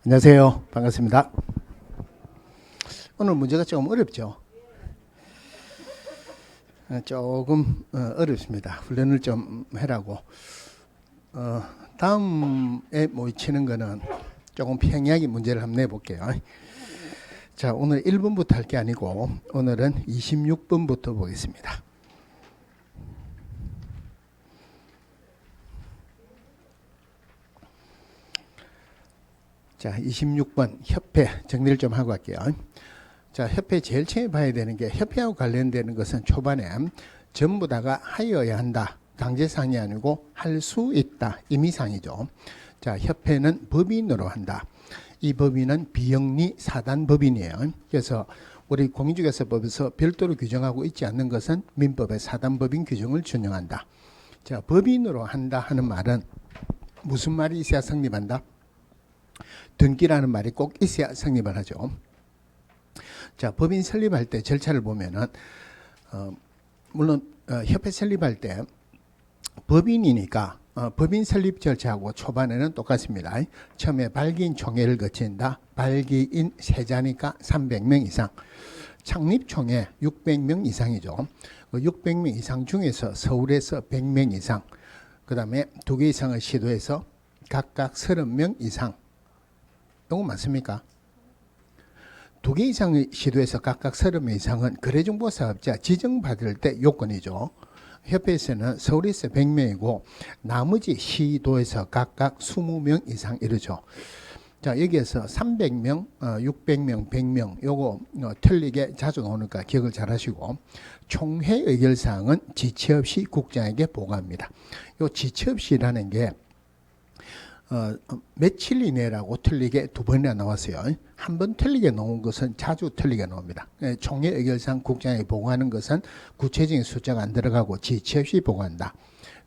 안녕하세요. 반갑습니다. 오늘 문제가 조금 어렵죠. 조금 어렵습니다. 훈련을 좀 해라고. 다음에 모이치는 거는 조금 평이하게 문제를 한번 내볼게요. 자, 오늘 1번부터 할 게 아니고 오늘은 26번부터 보겠습니다. 자, 26번 협회 정리를 좀 하고 갈게요. 자, 협회 제일 처음에 봐야 되는 게 협회하고 관련되는 것은 초반에 전부 다가 하여야 한다. 강제상이 아니고 할 수 있다. 임의상이죠. 자, 협회는 법인으로 한다. 이 법인은 비영리 사단법인이에요. 그래서 우리 공인중개사법에서 별도로 규정하고 있지 않는 것은 민법의 사단법인 규정을 준용한다. 자, 법인으로 한다 하는 말은 무슨 말이 있어야 성립한다? 등기라는 말이 꼭 있어야 성립을 하죠. 자, 법인 설립할 때 절차를 보면은 물론 협회 설립할 때 법인이니까 법인 설립 절차하고 초반에는 똑같습니다. 처음에 발기인 총회를 거친다. 발기인 세자니까 300명 이상. 창립 총회 600명 이상이죠. 600명 이상 중에서 서울에서 100명 이상. 그 다음에 2개 이상을 시도해서 각각 30명 이상. 이거 맞습니까? 2개 이상의 시도에서 각각 30명 이상은 거래정보사업자 지정받을 때 요건이죠. 협회에서는 서울에서 100명이고 나머지 시도에서 각각 20명 이상 이러죠. 자, 여기에서 300명, 600명, 100명 요거 틀리게 자주 나오니까 기억을 잘 하시고, 총회 의결사항은 지체 없이 국장에게 보고합니다. 요 지체 없이라는 게 며칠 이내라고 틀리게 2번이나 나왔어요. 한 번 틀리게 나온 것은 자주 틀리게 나옵니다. 총회 의결상 국장에게 보고하는 것은 구체적인 숫자가 안 들어가고 지체 없이 보고한다.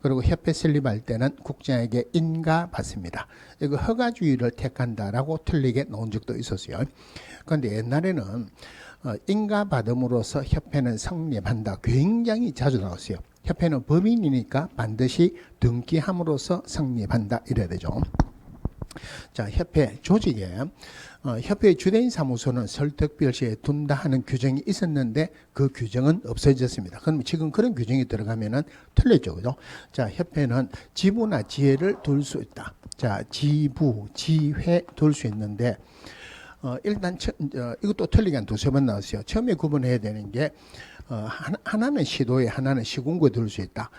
그리고 협회 설립할 때는 국장에게 인가받습니다. 이거 허가주의를 택한다라고 틀리게 나온 적도 있었어요. 그런데 옛날에는 인가받음으로써 협회는 성립한다. 굉장히 자주 나왔어요. 협회는 법인이니까 반드시 등기함으로써 성립한다 이래야 되죠. 자, 협회 조직에 협회의 주된 사무소는 설득별시에 둔다 하는 규정이 있었는데 그 규정은 없어졌습니다. 그럼 지금 그런 규정이 들어가면은 틀렸죠, 그죠? 자, 협회는 지부나 지회를 둘 수 있다. 자, 지부, 지회 둘 수 있는데 일단 이것도 틀리게 한 2-3번 나왔어요. 처음에 구분해야 되는 게 하나는 시도에 하나는 시군구에 둘 수 있다.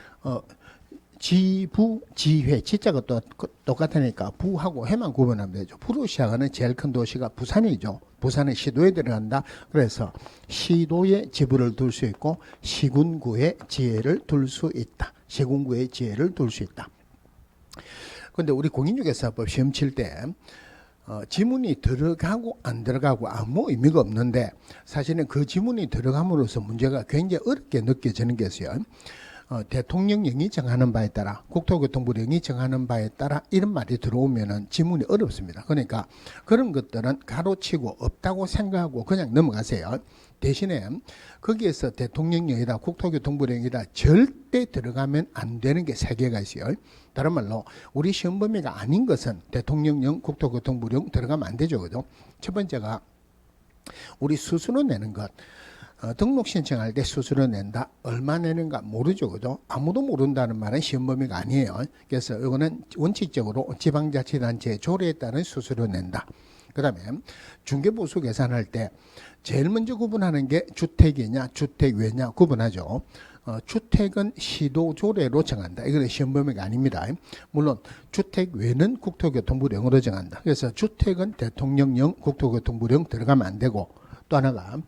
지부, 지회, 지자가 또 똑같으니까 부하고 회만 구분하면 되죠. 부로 시작하는 제일 큰 도시가 부산이죠. 부산은 시도에 들어간다. 그래서 시도에 지부를 둘 수 있고 시군구에 지회를 둘 수 있다. 시군구에 지회를 둘 수 있다. 그런데 우리 공인중개사법 시험 칠 때 지문이 들어가고 안 들어가고 아무 의미가 없는데 사실은 그 지문이 들어감으로써 문제가 굉장히 어렵게 느껴지는 게 있어요. 대통령령이 정하는 바에 따라 국토교통부령이 정하는 바에 따라 이런 말이 들어오면은 지문이 어렵습니다. 그러니까 그런 것들은 가로치고 없다고 생각하고 그냥 넘어가세요. 대신에 거기에서 대통령령이다 국토교통부령이다 절대 들어가면 안 되는 게 3개가 있어요. 다른 말로 우리 시험 범위가 아닌 것은 대통령령 국토교통부령 들어가면 안 되죠. 그죠? 첫 번째가 우리 수수료 내는 것. 등록 신청할 때 수수료 낸다. 얼마 내는가 모르죠. 그죠? 아무도 모른다는 말은 시험 범위가 아니에요. 그래서 이거는 원칙적으로 지방자치단체 조례에 따른 수수료 낸다. 그 다음에 중개보수 계산할 때 제일 먼저 구분하는 게 주택이냐 주택외냐 구분하죠. 주택은 시도조례로 정한다. 이건 시험 범위가 아닙니다. 물론 주택외는 국토교통부령으로 정한다. 그래서 주택은 대통령령 국토교통부령 들어가면 안 되고, 또 하나가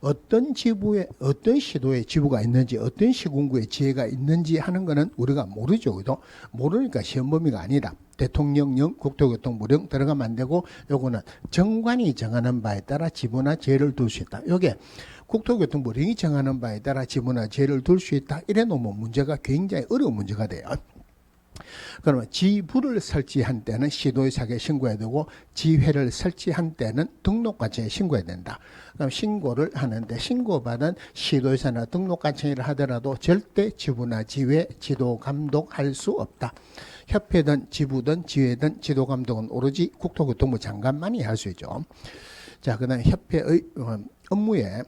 어떤 지부에 어떤 시도에 지부가 있는지 어떤 시군구에 지회가 있는지 하는 거는 우리가 모르죠. 그죠? 모르니까 시험 범위가 아니다. 대통령령 국토교통부령 들어가면 안 되고, 요거는 정관이 정하는 바에 따라 지부나 지회를 둘 수 있다. 요게 국토교통부령이 정하는 바에 따라 지부나 지회를 둘 수 있다. 이래 놓으면 문제가 굉장히 어려운 문제가 돼요. 그러면 지부를 설치한 때는 시도의사에게 신고해야 되고 지회를 설치한 때는 등록관청에 신고해야 된다. 그럼 신고를 하는데 신고받은 시도의사나 등록관청이라 하더라도 절대 지부나 지회, 지도 감독할 수 없다. 협회든 지부든 지회든 지도 감독은 오로지 국토교통부 장관만이 할 수 있죠. 자, 그다음 협회의 업무에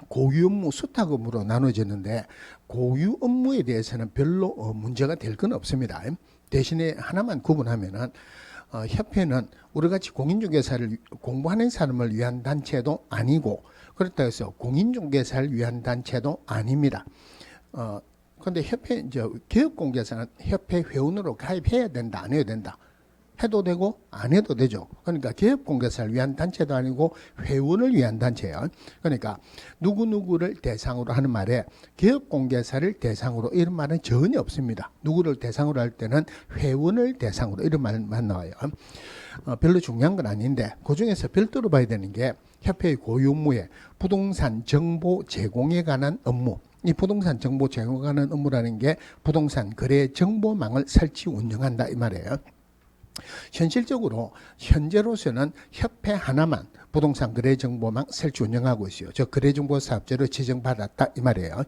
고유 업무, 수탁 업무로 나눠지는데 고유 업무에 대해서는 별로 문제가 될 건 없습니다. 대신에 하나만 구분하면은 협회는 우리같이 공인중개사를 공부하는 사람을 위한 단체도 아니고 그렇다고 해서 공인중개사를 위한 단체도 아닙니다. 그런데 협회 이제 개업공개사는 협회 회원으로 가입해야 된다, 안 해야 된다. 해도 되고 안 해도 되죠. 그러니까 개업공개사를 위한 단체도 아니고 회원을 위한 단체예요. 그러니까 누구누구를 대상으로 하는 말에 개업공개사를 대상으로 이런 말은 전혀 없습니다. 누구를 대상으로 할 때는 회원을 대상으로 이런 말만 나와요. 별로 중요한 건 아닌데 그중에서 별도로 봐야 되는 게 협회의 고유 업무에 부동산 정보 제공에 관한 업무, 이 부동산 정보 제공에 관한 업무라는 게 부동산 거래 정보망을 설치 운영한다 이 말이에요. 현실적으로 현재로서는 협회 하나만 부동산 거래정보망 설치 운영하고 있어요. 저 거래정보사업자로 지정받았다 이 말이에요.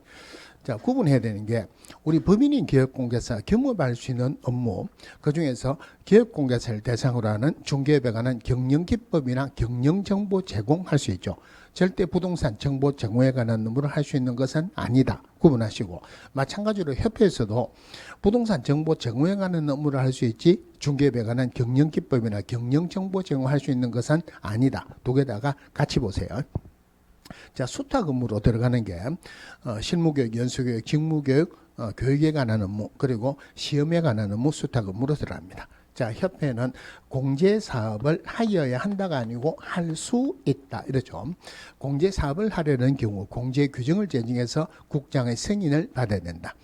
자, 구분해야 되는 게 우리 법인인 기업공개사 겸업할 수 있는 업무, 그중에서 기업공개사를 대상으로 하는 중개업에 관한 경영기법이나 경영정보 제공할 수 있죠. 절대 부동산 정보 제공에 관한 업무를 할 수 있는 것은 아니다. 구분하시고, 마찬가지로 협회에서도 부동산 정보 제공에 관한 업무를 할 수 있지 중개업에 관한 경영기법이나 경영정보 제공할 수 있는 것은 아니다. 두 개다가 같이 보세요. 자, 수탁 업무로 들어가는 게 실무교육, 연수교육, 직무교육, 교육에 관한 업무, 그리고 시험에 관한 업무, 수탁 업무로 들어갑니다. 자, 협회는 공제사업을 하여야 한다가 아니고 할 수 있다 이러죠. 공제사업을 하려는 경우 공제규정을 제정해서 국장의 승인을 받아야 된다.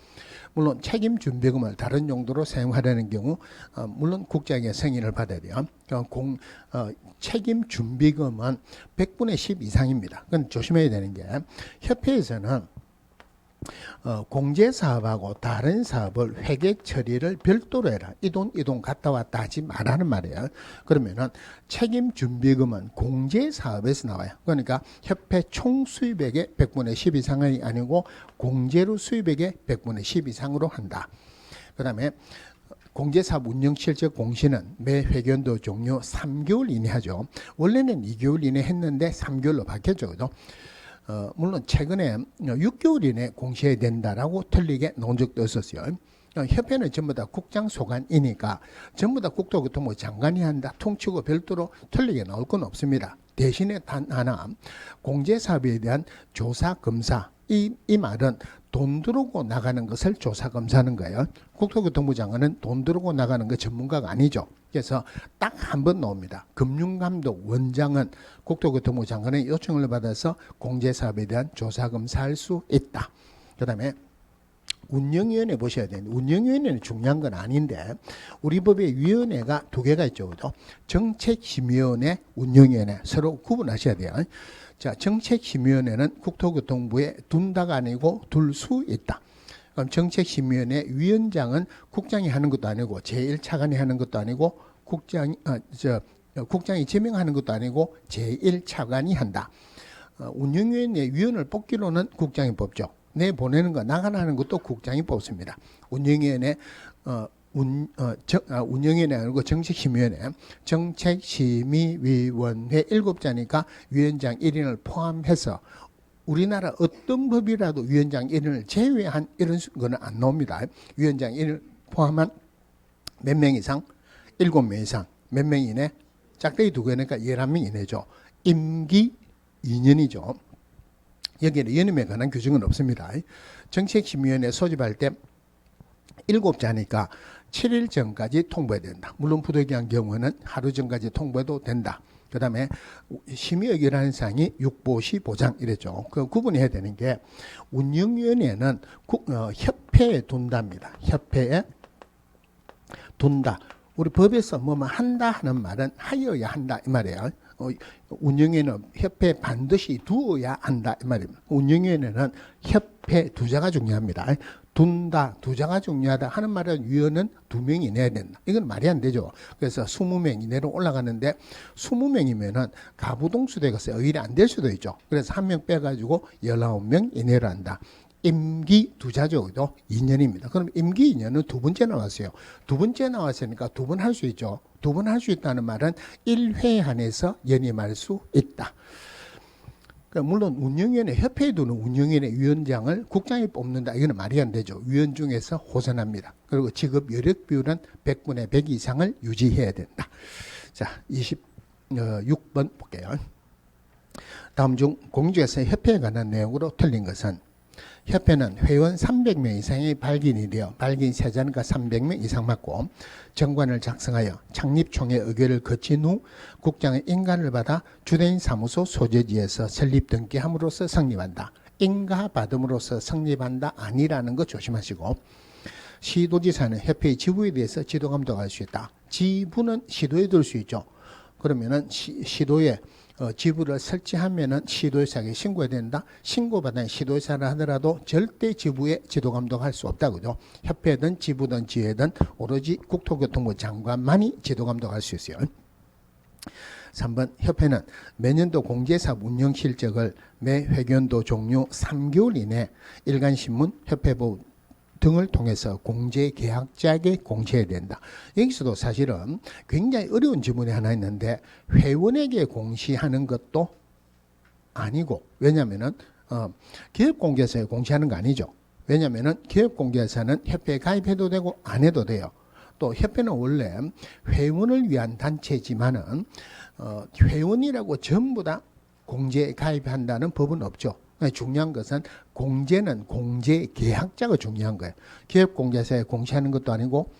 물론 책임준비금을 다른 용도로 사용하려는 경우 물론 국장의 승인을 받아야 돼요. 책임준비금은 100분의 10 이상입니다. 그건 조심해야 되는 게 협회에서는 공제사업하고 다른 사업을 회계 처리를 별도로 해라. 이 돈 갔다 왔다 하지 말라는 말이에요. 그러면은 책임준비금은 공제사업에서 나와요. 그러니까 협회 총 수입액의 100분의 10 이상이 아니고 공제로 수입액의 100분의 10 이상으로 한다. 그 다음에 공제사업 운영 실적 공시는 매 회계연도 종료 3개월 이내 하죠. 원래는 2개월 이내 했는데 3개월로 바뀌었죠. 그죠? 물론 최근에 6개월 이내 공시해야 된다라고 틀리게 나온 적도 있었어요. 협회는 전부 다 국장 소관이니까 전부 다 국토교통부 장관이 한다. 통치고 별도로 틀리게 나올 건 없습니다. 대신에 단 하나 공제사업에 대한 조사 검사, 이 말은 돈 들어오고 나가는 것을 조사 검사하는 거예요. 국토교통부 장관은 돈 들어오고 나가는 거 전문가가 아니죠. 그래서 딱 한 번 나옵니다. 금융감독 원장은 국토교통부 장관의 요청을 받아서 공제사업에 대한 조사 검사할 수 있다. 그 다음에 운영위원회 보셔야 되는데 운영위원회는 중요한 건 아닌데 우리 법에 위원회가 두 개가 있죠. 그죠? 정책심의위원회, 운영위원회 서로 구분하셔야 돼요. 자, 정책심의위원회는 국토교통부에 둔다가 아니고 둘 수 있다. 그럼 정책심의위원회 위원장은 국장이 하는 것도 아니고 제1차관이 하는 것도 아니고 국장이 지명하는 것도 아니고 제1차관이 한다. 운영위원회 위원을 뽑기로는 국장이 뽑죠. 내보내는 거 나가는 것도 국장이 뽑습니다. 운영위원회 운영위원회 아니고 정책심의위원회, 정책심의위원회 7자니까 위원장 1인을 포함해서 우리나라 어떤 법이라도 위원장 1인을 제외한 이런 거는 안 나옵니다. 위원장 1인을 포함한 몇 명 이상? 7명 이상. 몇 명 이내? 짝대기 2개니까 11명 이내죠. 임기 2년이죠. 여기에는 연임에 관한 규정은 없습니다. 정책심의위원회 소집할 때 7자니까 7일 전까지 통보해야 된다. 물론 부득이한 경우는 하루 전까지 통보해도 된다. 그 다음에 심의 의결하는 사항이 육보시 보장 이랬죠. 그 구분해야 되는 게 운영위원회는 협회에 둔답니다. 협회에 둔다. 우리 법에서 뭐뭐 한다 하는 말은 하여야 한다 이 말이에요. 운영위원회는 협회에 반드시 두어야 한다 이 말입니다. 운영위원회는 협회 두자가 중요합니다. 둔다, 두자가 중요하다 하는 말은 위원은 2명 이내야 된다. 이건 말이 안 되죠. 그래서 20명 이내로 올라가는데 20명이면은 가부동수 되겠어요. 의뢰 안 될 수도 있죠. 그래서 1명 빼가지고 19명 이내로 한다. 임기 두자죠. 2년입니다. 그럼 임기 2년은 2번째 나왔어요. 2번째 나왔으니까 2번 할 수 있죠. 2번 할 수 있다는 말은 1회 안에서 연임할 수 있다. 그러니까 물론 운영위원회, 협회에 두는 운영위원회 위원장을 국장이 뽑는다. 이거는 말이 안 되죠. 위원 중에서 호선합니다. 그리고 직업 여력 비율은 100분의 100 이상을 유지해야 된다. 자, 26번 볼게요. 다음 중 공직에서 협회에 관한 내용으로 틀린 것은 협회는 회원 300명 이상이 발기인이 되어 발기인 세자니까 300명 이상 맞고 정관을 작성하여 창립총회 의결을 거친 후 국장의 인가를 받아 주대인 사무소 소재지에서 설립 등기함으로써 성립한다. 인가 받음으로써 성립한다 아니라는 거 조심하시고 시도지사는 협회의 지부에 대해서 지도 감독할 수 있다. 지부는 시도에 둘 수 있죠. 그러면은 시도에 지부를 설치하면은 시도의사에게 신고해야 된다. 신고받은 시도의사를 하더라도 절대 지부에 지도 감독할 수 없다. 그죠? 협회든 지부든 지회든 오로지 국토교통부 장관만이 지도 감독할 수 있어요. 3번 협회는 매년도 공제사업 운영 실적을 매 회견도 종료 3개월 이내 일간신문, 협회보 등을 통해서 공제 계약자에게 공시해야 된다. 여기서도 사실은 굉장히 어려운 지문이 하나 있는데 회원에게 공시하는 것도 아니고 왜냐하면은 기업공개사에 공시하는 거 아니죠. 왜냐하면은 기업공개사는 협회에 가입해도 되고 안 해도 돼요. 또 협회는 원래 회원을 위한 단체지만은 회원이라고 전부 다 공제에 가입한다는 법은 없죠. 중요한 것은 공제는 공제 계약자가 중요한 거예요. 기업공개사에 공시하는 것도 아니고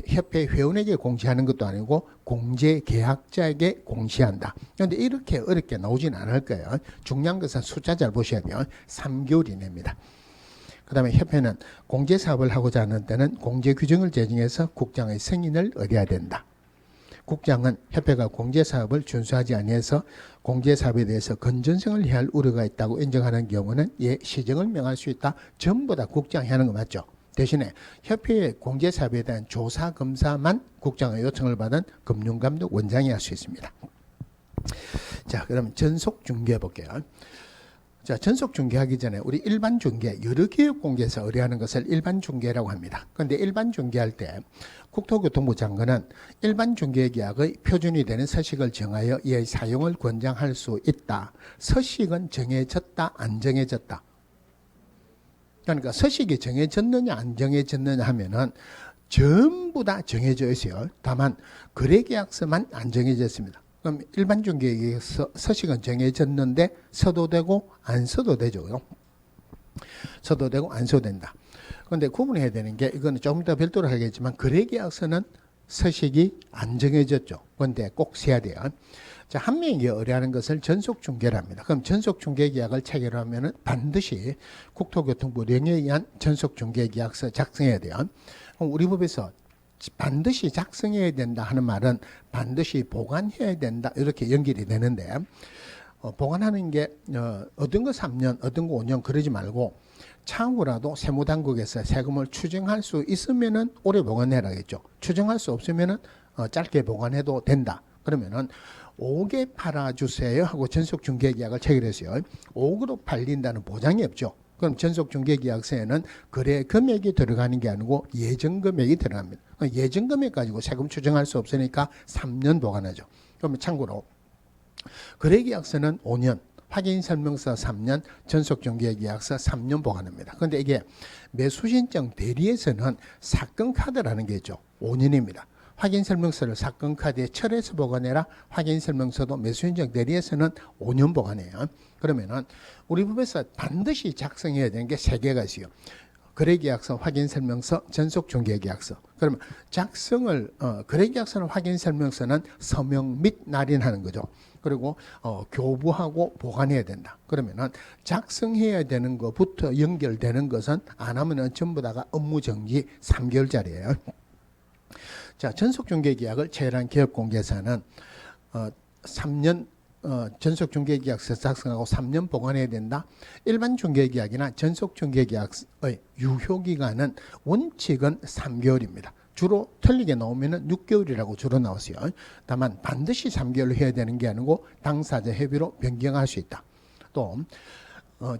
협회 회원에게 공시하는 것도 아니고 공제 계약자에게 공시한다. 그런데 이렇게 어렵게 나오진 않을 거예요. 중요한 것은 숫자 잘 보셔야 돼요. 3개월 이내입니다. 그 다음에 협회는 공제사업을 하고자 하는 때는 공제규정을 제정해서 국장의 승인을 얻어야 된다. 국장은 협회가 공제사업을 준수하지 아니해서 공제사업에 대해서 건전성을 해야 할 우려가 있다고 인정하는 경우는 시정을 명할 수 있다. 전부 다 국장이 하는 거 맞죠? 대신에 협회의 공제사업에 대한 조사 검사만 국장의 요청을 받은 금융감독 원장이 할 수 있습니다. 자, 그럼 전속 중개 볼게요. 자, 전속 중개하기 전에 우리 일반 중개, 여러 기업 공개에서 의뢰하는 것을 일반 중개라고 합니다. 그런데 일반 중개할 때 국토교통부 장관은 일반 중개계약의 표준이 되는 서식을 정하여 이의 사용을 권장할 수 있다. 서식은 정해졌다, 안 정해졌다. 그러니까 서식이 정해졌느냐, 안 정해졌느냐 하면은 전부 다 정해져 있어요. 다만 거래계약서만 안 정해졌습니다. 그럼 일반 중개에서 서식은 정해졌는데 써도 되고 안 써도 되죠. 써도 되고 안 써도 된다. 그런데 구분해야 되는 게 이거는 조금 더 별도로 하겠지만 거래계약서는 서식이 안 정해졌죠. 그런데 꼭 써야 돼요. 자, 한 명이 의뢰하는 것을 전속중개랍니다. 그럼 전속중개계약을 체결하면은 반드시 국토교통부 령에 의한 전속중개계약서 작성해야 돼요. 그럼 우리 법에서 반드시 작성해야 된다 하는 말은 반드시 보관해야 된다 이렇게 연결이 되는데 보관하는 게 얻은 거 3년 얻은 거 5년 그러지 말고 차후라도 세무당국에서 세금을 추정할 수 있으면은 오래 보관해라겠죠. 추정할 수 없으면은 짧게 보관해도 된다. 그러면은 5개 팔아주세요 하고 전속중개계약을 체결했어요. 5억으로 팔린다는 보장이 없죠. 그럼 전속중개계약서에는 거래 금액이 들어가는 게 아니고 예정금액이 들어갑니다. 예정금액 가지고 세금 추정할 수 없으니까 3년 보관하죠. 그러면 참고로 거래계약서는 5년, 확인설명서 3년, 전속중개계약서 3년 보관합니다. 그런데 이게 매수신청 대리에서는 사건카드라는 게 있죠. 5년입니다. 확인설명서를 사건카드에 철해서 보관해라. 확인설명서도 매수신청 대리에서는 5년 보관해요. 그러면은 우리 법에서 반드시 작성해야 되는 게 3개가 있어요. 거래계약서, 확인설명서, 전속중개계약서. 그러면 작성을 거래계약서는 확인설명서는 서명 및 날인하는 거죠. 그리고 교부하고 보관해야 된다. 그러면은 작성해야 되는 것부터 연결되는 것은 안 하면은 전부 다가 업무정지 3개월짜리예요. 자, 전속중개계약을 체결한 기업공개사는 3년 전속중개계약서 작성하고 3년 보관해야 된다. 일반 중개계약이나 전속중개계약의 유효기간은 원칙은 3개월입니다. 주로 틀리게 나오면 6개월이라고 주로 나왔어요. 다만 반드시 3개월로 해야 되는 게 아니고 당사자 협의로 변경할 수 있다. 또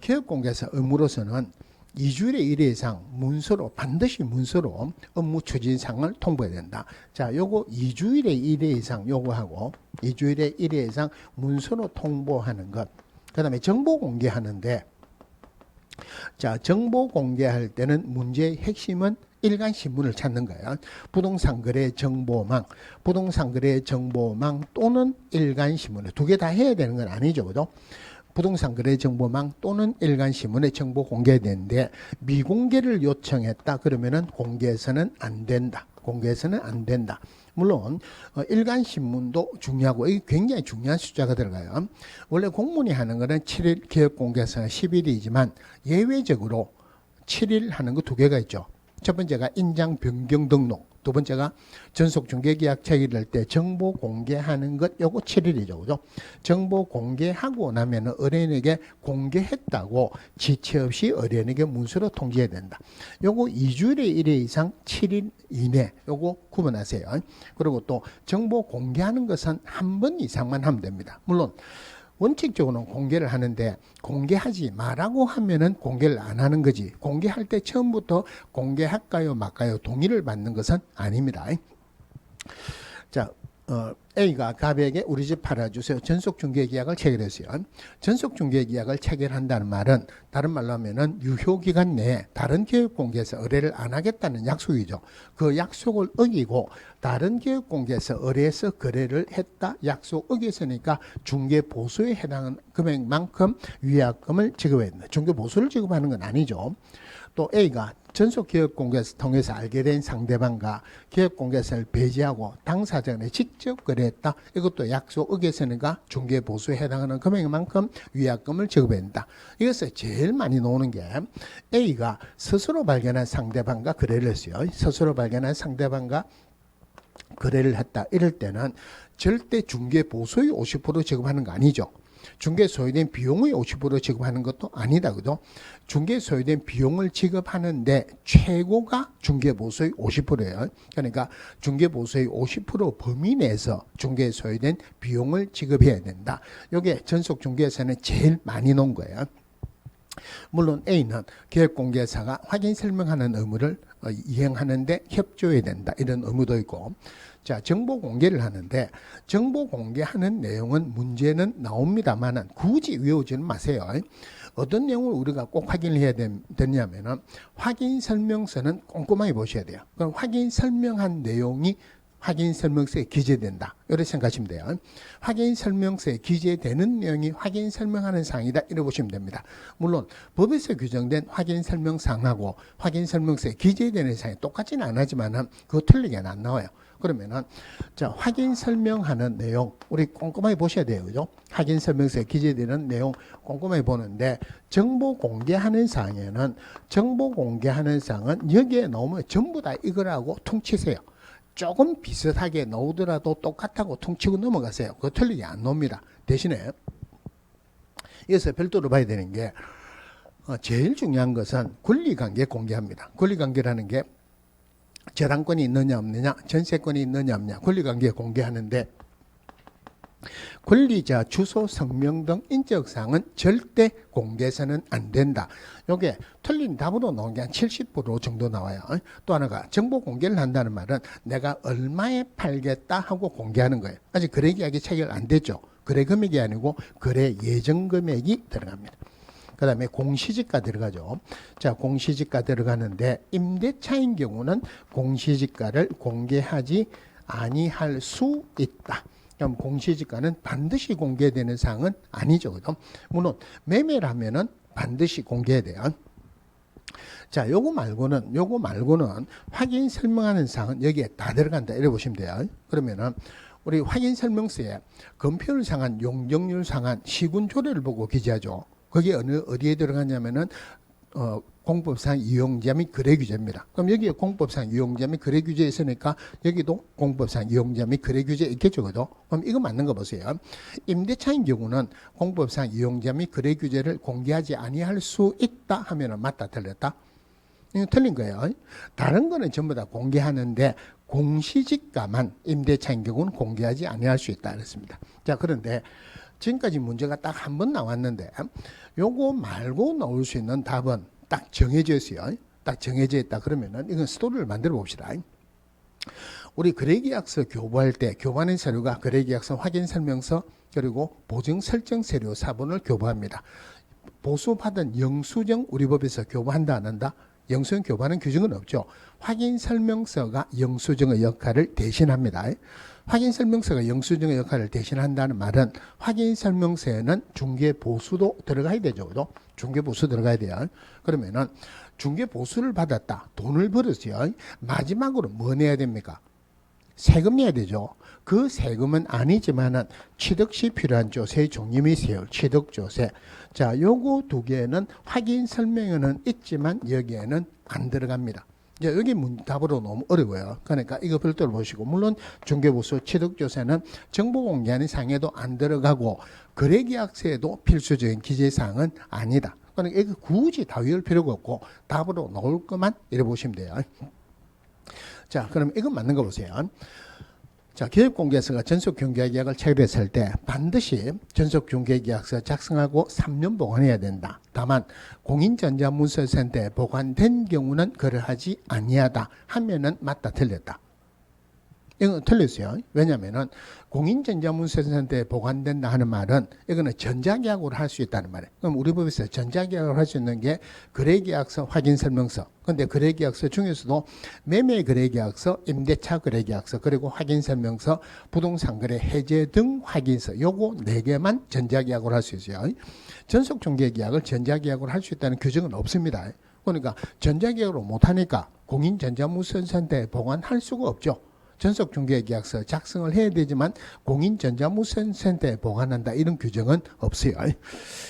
개업공개서 의무로서는 2주일에 1회 이상 문서로 반드시 문서로 업무 추진사항을 통보해야 된다. 자, 요거 2주일에 1회 이상 요거하고 2주일에 1회 이상 문서로 통보하는 것. 그다음에 정보 공개하는데 자, 정보 공개할 때는 문제의 핵심은 일간 신문을 찾는 거예요. 부동산 거래 정보망, 부동산 거래 정보망 또는 일간 신문 두 개 다 해야 되는 건 아니죠, 그죠? 부동산 거래 정보망 또는 일간 신문에 정보 공개되는데 미공개를 요청했다 그러면은 공개해서는 안 된다. 공개해서는 안 된다. 물론 일간 신문도 중요하고 이게 굉장히 중요한 숫자가 들어가요. 원래 공문이 하는 거는 7일, 개업 공개서는 10일이지만 예외적으로 7일 하는 거 두 개가 있죠. 첫 번째가 인장 변경 등록, 두 번째가 전속 중개계약 체결할 때 정보 공개하는 것, 요거 7일이죠. 그죠? 정보 공개하고 나면 의뢰인에게 공개했다고 지체 없이 의뢰인에게 문서로 통지해야 된다. 요거 2주일에 1회 이상 7일 이내, 요거 구분하세요. 그리고 또 정보 공개하는 것은 한 번 이상만 하면 됩니다. 물론 원칙적으로는 공개를 하는데 공개하지 말라고 하면은 공개를 안 하는 거지. 공개할 때 처음부터 공개할까요 말까요 동의를 받는 것은 아닙니다. 자, A가 갑에게 우리 집 팔아주세요. 전속중개계약을 체결했어요. 전속중개계약을 체결한다는 말은 다른 말로 하면은 유효기간 내에 다른 기업공개에서 의뢰를 안 하겠다는 약속이죠. 그 약속을 어기고 다른 기업공개에서 의뢰해서 거래를 했다. 약속 어겼으니까 중개보수에 해당하는 금액만큼 위약금을 지급해야 된다. 중개보수를 지급하는 건 아니죠. 또 A가 전속기업공개에서 통해서 알게 된 상대방과 기업공개서를 배제하고 당사자 간에 직접 거래했다. 이것도 약속 어겼으니까 중개보수에 해당하는 금액만큼 위약금을 지급해야 된다. 이것을 제일 많이 나오는 게 A가 스스로 발견한 상대방과 거래를 했어요. 스스로 발견한 상대방과 거래를 했다. 이럴 때는 절대 중개보수의 50% 지급하는 거 아니죠. 중개 소요된 비용의 50% 지급하는 것도 아니다. 그죠? 중개 소요된 비용을 지급하는데 최고가 중개보수의 50%예요. 그러니까 중개보수의 50% 범위 내에서 중개 소요된 비용을 지급해야 된다. 이게 전속중개에서는 제일 많이 놓은 거예요. 물론 A는 계획공개사가 확인 설명하는 의무를 이행하는데 협조해야 된다. 이런 의무도 있고, 자, 정보 공개를 하는데 정보 공개하는 내용은 문제는 나옵니다만은 굳이 외우지는 마세요. 어떤 내용을 우리가 꼭 확인을 해야 되냐면은 확인 설명서는 꼼꼼하게 보셔야 돼요. 그럼 확인 설명한 내용이 확인 설명서에 기재된다. 이렇게 생각하시면 돼요. 확인 설명서에 기재되는 내용이 확인 설명하는 사항이다. 이렇게 보시면 됩니다. 물론 법에서 규정된 확인 설명 사항하고 확인 설명서에 기재되는 사항이 똑같지는 않지만은 그거 틀리게는 안 나와요. 그러면은 자, 확인 설명하는 내용 우리 꼼꼼하게 보셔야 돼요. 그죠? 확인 설명서에 기재되는 내용 꼼꼼하게 보는데 정보 공개하는 사항에는 정보 공개하는 사항은 여기에 나오면 전부 다 이거라고 퉁치세요. 조금 비슷하게 나오더라도 똑같다고 퉁치고 넘어가세요. 그거 틀리게 안 나옵니다. 대신에 여기서 별도로 봐야 되는 게 제일 중요한 것은 권리관계 공개합니다. 권리관계라는 게 저당권이 있느냐 없느냐, 전세권이 있느냐 없느냐, 권리관계 공개하는데 권리자 주소, 성명 등 인적사항은 절대 공개해서는 안 된다. 이게 틀린 답으로 나온 게 한 70% 정도 나와요. 또 하나가 정보 공개를 한다는 말은 내가 얼마에 팔겠다 하고 공개하는 거예요. 아직 거래 계약이 체결 안 됐죠. 거래 금액이 아니고 거래 예정 금액이 들어갑니다. 그 다음에 공시지가 들어가죠. 자, 공시지가 들어가는데 임대차인 경우는 공시지가를 공개하지 아니할 수 있다. 그럼 공시지가는 반드시 공개되는 사항은 아니죠. 그죠? 물론 매매를 하면은 반드시 공개해야 돼요. 자, 요거 말고는 확인 설명하는 사항은 여기에 다 들어간다. 이래 보시면 돼요. 그러면은 우리 확인 설명서에 건폐율 상한, 용적률 상한, 시군 조례를 보고 기재하죠. 거기 어디에 들어가냐면은 공법상 이용자 및 거래 규제입니다. 그럼 여기에 공법상 이용자 및 거래 규제 있으니까 여기도 공법상 이용자 및 거래 규제 있겠죠. 그럼 이거 맞는 거 보세요. 임대차인 경우는 공법상 이용자 및 거래 규제를 공개하지 아니할 수 있다 하면은 맞다 틀렸다? 이거 틀린 거예요. 다른 거는 전부 다 공개하는데 공시지가만 임대차인 경우는 공개하지 아니할 수 있다 그랬습니다. 자, 그런데 지금까지 문제가 딱 한 번 나왔는데 요거 말고 나올 수 있는 답은 딱 정해져 있어요. 딱 정해져 있다 그러면은 이건 스토리를 만들어 봅시다. 우리 거래계약서 교부할 때 교부하는 서류가 거래계약서 확인설명서 그리고 보증설정서류 4본을 교부합니다. 보수받은 영수증 우리 법에서 교부한다 안 한다? 영수증 교부하는 규정은 없죠. 확인설명서가 영수증의 역할을 대신합니다. 확인설명서가 영수증의 역할을 대신한다는 말은 확인설명서에는 중개보수도 들어가야 되죠. 중개보수 들어가야 돼요. 그러면은 중개보수를 받았다. 돈을 벌었어요. 마지막으로 뭐 내야 됩니까? 세금 내야 되죠. 그 세금은 아니지만은 취득 시 필요한 조세의 종류 및 세율, 취득조세. 자, 요거 두 개는 확인 설명에는 있지만 여기에는 안 들어갑니다. 이제 여기 답으로 너무 어려워요. 그러니까 이거 별도로 보시고, 물론 중개보수, 취득조세는 정보 공개하는 상에도 안 들어가고 거래계약서에도 필수적인 기재사항은 아니다. 그러니까 이거 굳이 다 외울 필요가 없고 답으로 나올 것만 이래 보시면 돼요. 자, 그럼 이건 맞는 거 보세요. 자, 기업공개서가 전속중개계약을 체결했을 때 반드시 전속중개계약서 작성하고 3년 보관해야 된다. 다만 공인전자문서센터에 보관된 경우는 그러하지 아니하다 하면은 맞다 틀렸다. 이건 틀렸어요. 왜냐하면은 공인전자문서센터에 보관된다 하는 말은 이거는 전자계약으로 할 수 있다는 말이에요. 그럼 우리 법에서 전자계약을 할 수 있는 게 거래계약서, 확인설명서. 근데 거래계약서 중에서도 매매거래계약서, 임대차 거래계약서, 그리고 확인설명서, 부동산거래 해제 등 확인서. 요거 4개만 전자계약으로 할 수 있어요. 전속중개계약을 전자계약으로 할 수 있다는 규정은 없습니다. 그러니까 전자계약으로 못하니까 공인전자문서센터에 보관할 수가 없죠. 전속중개계약서 작성을 해야 되지만 공인전자문서센터에 보관한다 이런 규정은 없어요.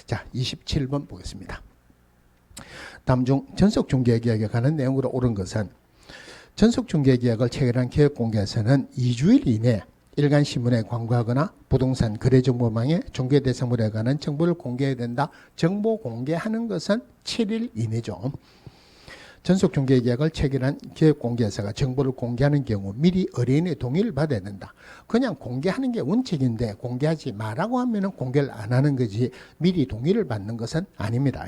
자, 27번 보겠습니다. 다음 중 전속중개계약에 관한 내용으로 옳은 것은 전속중개계약을 체결한 기업공개서는 2주일 이내 일간신문에 광고하거나 부동산 거래정보망에 중개대상물에 관한 정보를 공개해야 된다. 정보 공개하는 것은 7일 이내죠. 전속중개계약을 체결한 기업공개사가 정보를 공개하는 경우 미리 의뢰인의 동의를 받아야 된다. 그냥 공개하는 게 원칙인데 공개하지 마라고 하면 공개를 안 하는 거지 미리 동의를 받는 것은 아닙니다.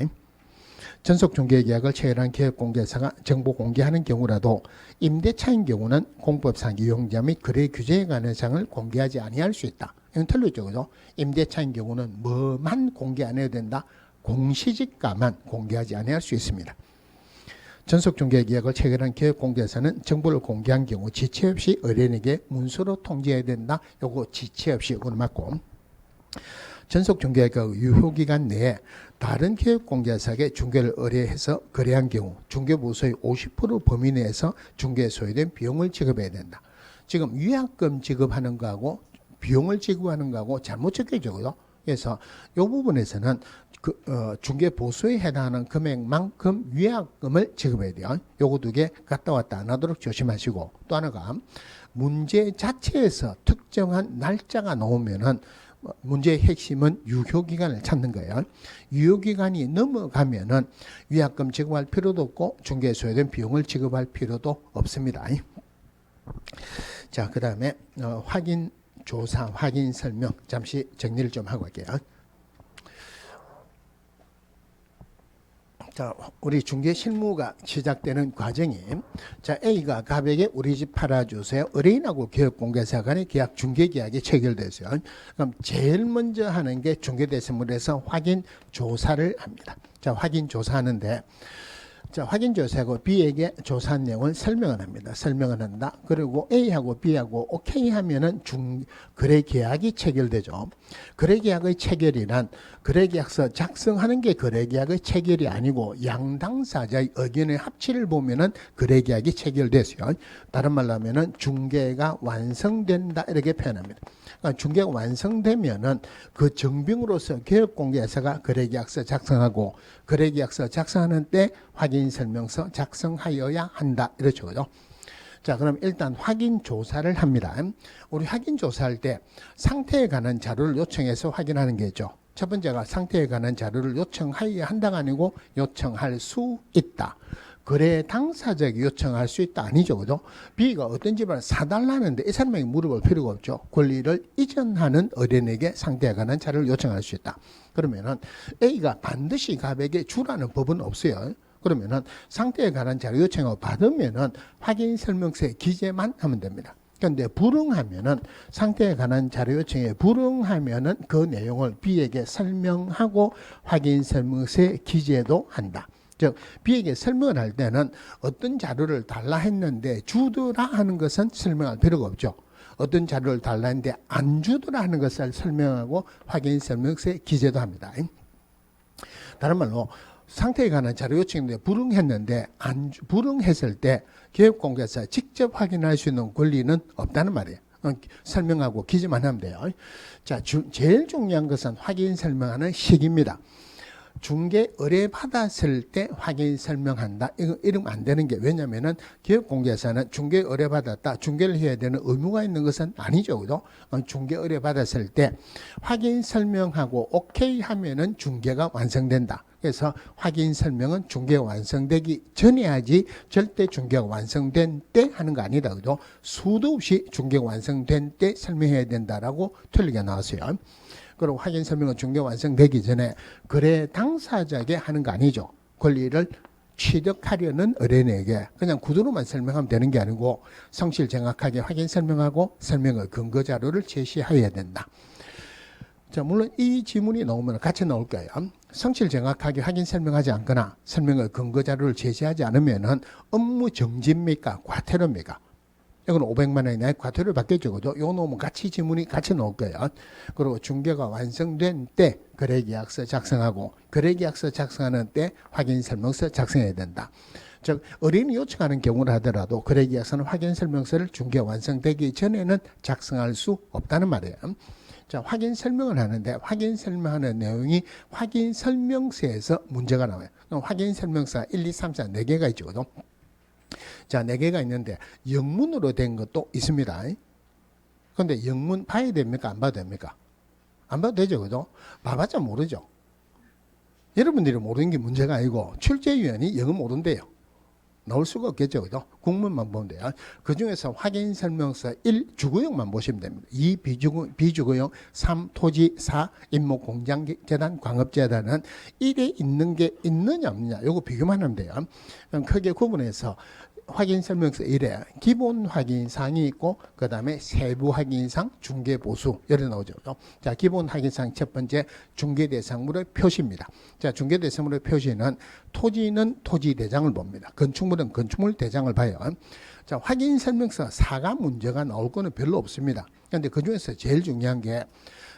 전속중개계약을 체결한 기업공개사가 정보 공개하는 경우라도 임대차인 경우는 공법상 이용자 및 거래 규제에 관한 사항을 공개하지 아니할 수 있다. 이건 틀렸죠. 그죠? 임대차인 경우는 뭐만 공개 안 해야 된다? 공시지가만 공개하지 아니할 수 있습니다. 전속중개계약을 체결한 기업공개사는 정보를 공개한 경우 지체 없이 의뢰인에게 문서로 통지해야 된다. 요거 지체 없이 이거는 맞고, 전속중개계약 유효기간 내에 다른 기업공개사에게 중개를 의뢰해서 거래한 경우 중개보수의 50% 범위 내에서 중개에 소요된 비용을 지급해야 된다. 지금 위약금 지급하는 거하고 비용을 지급하는 거하고 잘못 적혀있죠. 그래서 이 부분에서는 중개 보수에 해당하는 금액만큼 위약금을 지급해야 돼요. 요거 2개 갔다 왔다 안 하도록 조심하시고, 또 하나가 문제 자체에서 특정한 날짜가 나오면은 문제의 핵심은 유효기간을 찾는 거예요. 유효기간이 넘어가면은 위약금 지급할 필요도 없고 중개에 소요된 비용을 지급할 필요도 없습니다. 자, 그 다음에 확인 조사, 확인 설명 잠시 정리를 좀 하고 할게요. 자, 우리 중개 실무가 시작되는 과정이, 자, A가 가백에 우리 집 팔아주세요. 의뢰인하고 기업공개사 간의 계약 중개계약이 체결됐어요. 그럼 제일 먼저 하는 게 중개대상물에서 확인 조사를 합니다. 자, 확인 조사하는데, 자, 확인 조사하고 B에게 조사한 내용을 설명을 합니다. 설명을 한다. 그리고 A하고 B하고 오케이 하면은 거래 계약이 체결되죠. 거래 계약의 체결이란 거래 계약서 작성하는 게 거래 계약의 체결이 아니고 양 당사자의 의견의 합치를 보면은 거래 계약이 체결됐어요. 다른 말로 하면은 중개가 완성된다 이렇게 표현합니다. 그러니까 중개가 완성되면은 그 정병으로서 기업공개사가 거래 계약서 작성하고 거래 계약서 작성하는 때 확인 확인 설명서 작성하여야 한다. 이렇죠. 그죠? 자, 그럼 일단 확인 조사를 합니다. 우리 확인 조사할 때 상태에 관한 자료를 요청해서 확인하는 게 있죠. 첫 번째가 상태에 관한 자료를 요청하여야 한다가 아니고 요청할 수 있다. 거래 당사자에게 요청할 수 있다. 아니죠. 그죠? B가 어떤 집을 사달라는데 이 사람에게 물어볼 필요가 없죠. 권리를 이전하는 어린에게 상태에 관한 자료를 요청할 수 있다. 그러면은 A가 반드시 갑에게 주라는 법은 없어요. 그러면은 상태에 관한 자료 요청을 받으면은 확인 설명서에 기재만 하면 됩니다. 그런데 불응하면은 상태에 관한 자료 요청에 불응하면은 그 내용을 B에게 설명하고 확인 설명서에 기재도 한다. 즉 B에게 설명을 할 때는 어떤 자료를 달라 했는데 주더라 하는 것은 설명할 필요가 없죠. 어떤 자료를 달라 했는데 안 주더라 하는 것을 설명하고 확인 설명서에 기재도 합니다. 다른 말로 상태에 관한 자료 요청인데 불응했는데 불응했을 때 기업공개사 직접 확인할 수 있는 권리는 없다는 말이에요. 설명하고 기재만 하면 돼요. 자, 제일 중요한 것은 확인 설명하는 시기입니다. 중개 의뢰 받았을 때 확인 설명한다. 이거 이러면 안 되는 게 왜냐면은 기업공개사는 중개 의뢰 받았다. 중개를 해야 되는 의무가 있는 것은 아니죠. 그죠? 중개 의뢰 받았을 때 확인 설명하고 오케이 하면은 중개가 완성된다. 그래서 확인 설명은 중개가 완성되기 전에 하지 절대 중개가 완성된 때 하는 거 아니다. 그죠? 수도 없이 중개가 완성된 때 설명해야 된다라고 틀리게 나왔어요. 그리고 확인 설명은 중개 완성되기 전에 거래 당사자에게 하는 거 아니죠. 권리를 취득하려는 의뢰인에게 그냥 구두로만 설명하면 되는 게 아니고 성실 정확하게 확인 설명하고 설명의 근거 자료를 제시해야 된다. 자, 물론 이 지문이 나오면 같이 나올 거예요. 성실 정확하게 확인 설명하지 않거나 설명의 근거 자료를 제시하지 않으면은 업무 정지입니까? 과태료입니까? 이건 500만 원이나 과태료를 받겠죠. 그죠? 요 놈은 같이 지문이 같이 나올 거예요. 그리고 중개가 완성된 때 거래계약서 작성하고 거래계약서 작성하는 때 확인 설명서 작성해야 된다. 즉 의뢰인이 요청하는 경우를 하더라도 거래계약서는 확인 설명서를 중개 완성되기 전에는 작성할 수 없다는 말이에요. 자, 확인 설명을 하는데 확인 설명하는 내용이 확인 설명서에서 문제가 나와요. 확인 설명서 1, 2, 3, 4, 4개가 있죠. 그죠? 자, 4개가 있는데 영문으로 된 것도 있습니다. 그런데 영문 봐야 됩니까? 안 봐도 됩니까? 안 봐도 되죠. 그죠? 봐봤자 모르죠. 여러분들이 모르는 게 문제가 아니고 출제위원이 영어 모른대요. 나올 수가 없겠죠. 그죠? 국문만 보면 돼요. 그 중에서 확인 설명서 1 주거용만 보시면 됩니다. 2 비주거용, 3 토지, 4 임목 공장재단, 광업재단은 1에 있는 게 있느냐 없느냐 요거 비교만 하면 돼요. 그럼 크게 구분해서 확인 설명서 1에 기본 확인사항이 있고 그 다음에 세부 확인사항, 중개 보수 이렇게 나오죠. 자, 기본 확인사항 첫 번째 중개 대상물의 표시입니다. 자, 중개 대상물의 표시는 토지는 토지 대장을 봅니다. 건축물은 건축물 대장을 봐요. 자, 확인 설명서 4가 문제가 나올 거는 별로 없습니다. 그런데 그 중에서 제일 중요한 게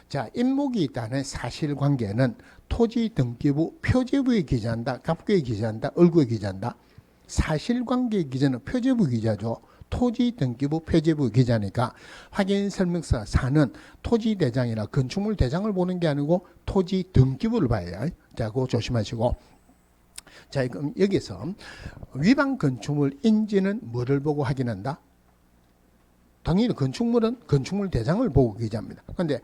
자, 임목이 있다는 사실관계는 토지 등기부 표제부에 기재한다, 갑구에 기재한다, 을구에 기재한다. 사실관계 기재는 표제부 기자죠. 토지 등기부 표제부 기자니까 확인 설명서 4는 토지 대장이나 건축물 대장을 보는 게 아니고 토지 등기부를 봐야 해요. 자, 그거 조심하시고. 자, 그럼 여기서 위반 건축물 인지는 뭐를 보고 확인한다? 당연히 건축물은 건축물 대장을 보고 기재합니다. 그런데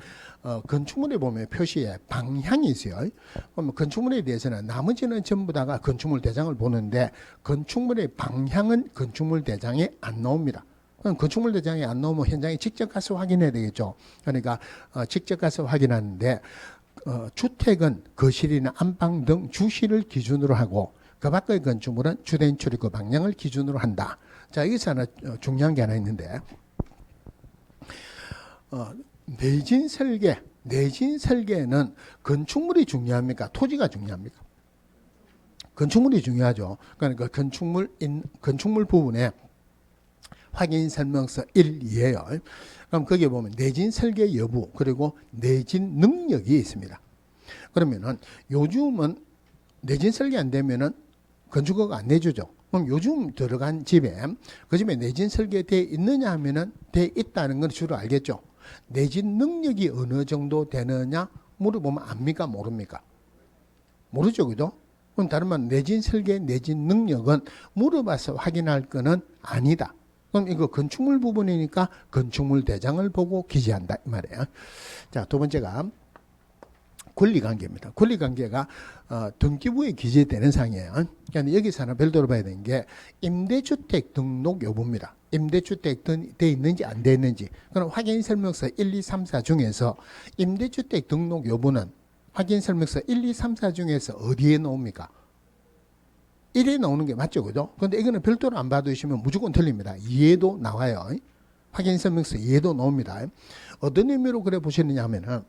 건축물에 보면 표시에 방향이 있어요. 그러면 건축물에 대해서는 나머지는 전부 다가 건축물 대장을 보는데 건축물의 방향은 건축물 대장에 안 나옵니다. 그럼 건축물 대장에 안 나오면 현장에 직접 가서 확인해야 되겠죠. 그러니까 직접 가서 확인하는데 주택은 거실이나 안방 등 주실을 기준으로 하고 그 밖의 건축물은 주된 출입구 방향을 기준으로 한다. 자, 여기서 하나 중요한 게 하나 있는데 내진 설계는 건축물이 중요합니까? 토지가 중요합니까? 건축물이 중요하죠. 그러니까 건축물 부분에 확인 설명서 1, 2예요. 그럼 거기에 보면 내진 설계 여부 그리고 내진 능력이 있습니다. 그러면은 요즘은 내진 설계 안 되면은 건축허가 안 내주죠. 그럼 요즘 들어간 집에 그 집에 내진 설계돼 있느냐 하면은 돼 있다는 건 주로 알겠죠. 내진 능력이 어느 정도 되느냐 물어보면 압니까 모릅니까? 모르죠. 그죠? 그럼 다른 말 내진 설계, 내진 능력은 물어봐서 확인할 거는 아니다. 그럼 이거 건축물 부분이니까 건축물 대장을 보고 기재한다 이 말이에요. 자, 두 번째가 권리관계입니다. 권리관계가 등기부에 기재되는 사항이에요. 그러니까 여기서는 별도로 봐야 되는 게 임대주택 등록 여부입니다. 임대주택 돼 있는지 안 돼 있는지. 그럼 확인설명서 1, 2, 3, 4 중에서 임대주택 등록 여부는 확인설명서 1, 2, 3, 4 중에서 어디에 나옵니까? 1에 나오는 게 맞죠, 그죠? 그런데 이거는 별도로 안 받으시면 무조건 틀립니다. 2에도 나와요. 확인설명서 2에도 나옵니다. 어떤 의미로 그래 보시느냐 하면은,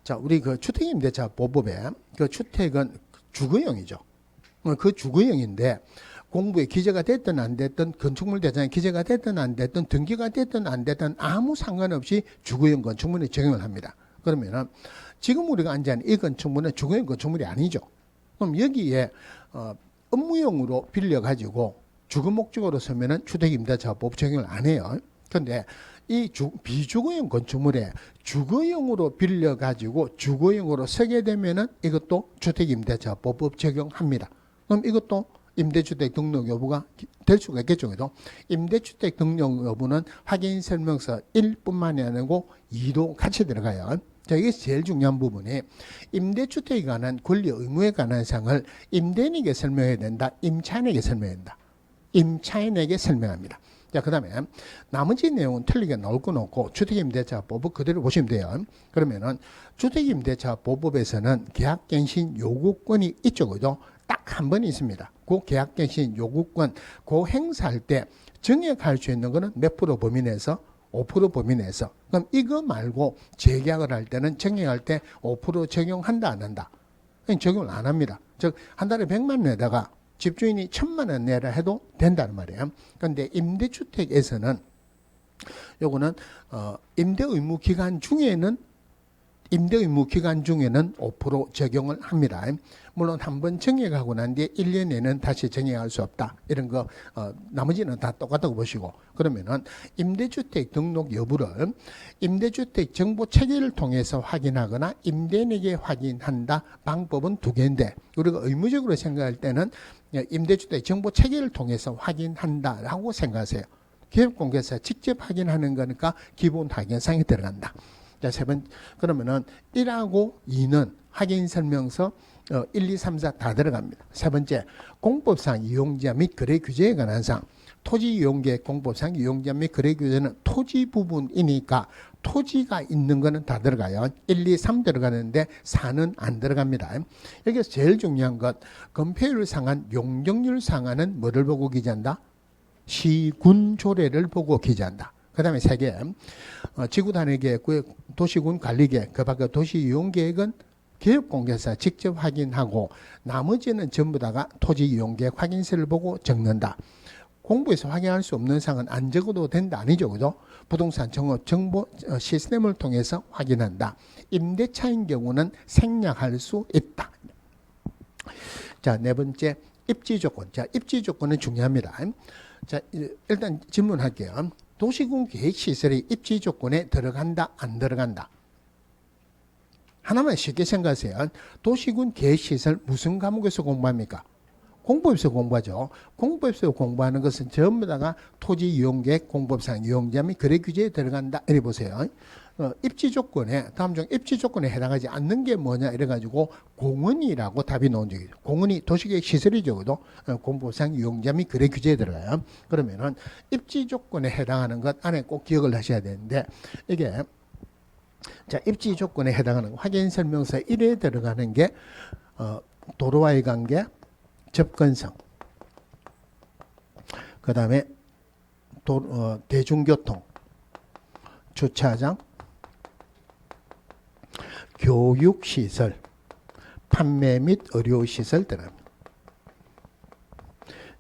자, 우리 그 주택임대차 보법에 그 주택은 주거용이죠. 그 주거용인데 공부에 기재가 됐든 안 됐든 건축물 대장에 기재가 됐든 안 됐든 등기가 됐든 안 됐든 아무 상관없이 주거용 건축물에 적용을 합니다. 그러면은 지금 우리가 앉아있는 이 건축물은 주거용 건축물이 아니죠. 그럼 여기에 업무용으로 빌려가지고 주거 목적으로 쓰면은 주택임대차법 적용을 안 해요. 그런데 이 비주거용 건축물에 주거용으로 빌려가지고 주거용으로 쓰게 되면은 이것도 주택임대차법 적용합니다. 그럼 이것도 임대주택 등록 여부가 될 수가 있겠죠. 그죠? 임대주택 등록 여부는 확인설명서 1뿐만이 아니고 2도 같이 들어가요. 자, 이게 제일 중요한 부분이 임대주택에 관한 권리 의무에 관한 사항을 임대인에게 설명해야 된다. 임차인에게 설명해야 된다. 임차인에게 설명합니다. 자, 그 다음에 나머지 내용은 틀리게 나올 건 없고 주택임대차법 그대로 보시면 돼요. 그러면은 주택임대차법에서는 계약갱신 요구권이 있죠. 그죠? 딱 한 번 있습니다. 그 계약갱신 요구권, 그 행사할 때 정액할 수 있는 거는 몇 프로 범위 내에서 5% 범위 내에서. 그럼 이거 말고 재계약을 할 때는 정액할 때 5% 적용한다 안 한다? 적용을 안 합니다. 즉 한 달에 100만 원 내다가 집주인이 1000만 원 내라 해도 된다는 말이에요. 그런데 임대주택에서는 요거는 임대 의무 기간 중에는 5% 적용을 합니다. 물론 한번 정액하고 난 뒤에 1년에는 다시 정액할 수 없다. 이런 거 나머지는 다 똑같다고 보시고, 그러면은 임대주택 등록 여부를 임대주택 정보 체계를 통해서 확인하거나 임대인에게 확인한다. 방법은 두 개인데 우리가 의무적으로 생각할 때는 임대주택 정보 체계를 통해서 확인한다라고 생각하세요. 기업공개사 직접 확인하는 거니까 기본 확인사항에 들어간다. 자, 세 번, 그러면은 1하고 2는 확인설명서 1, 2, 3, 4 다 들어갑니다. 세 번째, 공법상 이용자 및 거래 규제에 관한 사항. 토지 이용계획 공법상 이용자 및 거래 규제는 토지 부분이니까 토지가 있는 거는 다 들어가요. 1, 2, 3 들어가는데 4는 안 들어갑니다. 여기서 제일 중요한 것, 건폐율 상한, 용적률 상한은 뭐를 보고 기재한다? 시군 조례를 보고 기재한다. 그 다음에 세 개, 지구 단위 계획, 도시군 관리 계획, 그 밖에 도시 이용 계획은 기업공개사 직접 확인하고 나머지는 전부 다가 토지 이용 계획 확인서를 보고 적는다. 공부에서 확인할 수 없는 사항은 안 적어도 된다 아니죠, 그죠? 부동산 정보 시스템을 통해서 확인한다. 임대차인 경우는 생략할 수 있다. 자, 네 번째 입지 조건. 자, 입지 조건은 중요합니다. 자, 일단 질문할게요. 도시군 계획시설이 입지 조건에 들어간다 안 들어간다? 하나만 쉽게 생각하세요. 도시군 계획시설 무슨 과목에서 공부합니까? 공법에서 공부하죠. 공법에서 공부하는 것은 전부 다가 토지 이용계획 공법상 이용자 및 거래 규제에 들어간다. 이래 보세요. 입지 조건에 다음 중 입지 조건에 해당하지 않는 게 뭐냐 이래가지고 공원이라고 답이 나온 적이 있어요. 공원이 도시계획 시설이죠, 그죠? 공법상 이용자 및 거래 규제에 들어가요. 그러면은 입지 조건에 해당하는 것 안에 꼭 기억을 하셔야 되는데 이게 자, 입지 조건에 해당하는 확인 설명서 1에 들어가는 게 도로와의 관계, 접근성, 그 다음에 대중교통, 주차장, 교육시설, 판매 및 의료시설 들어갑니다.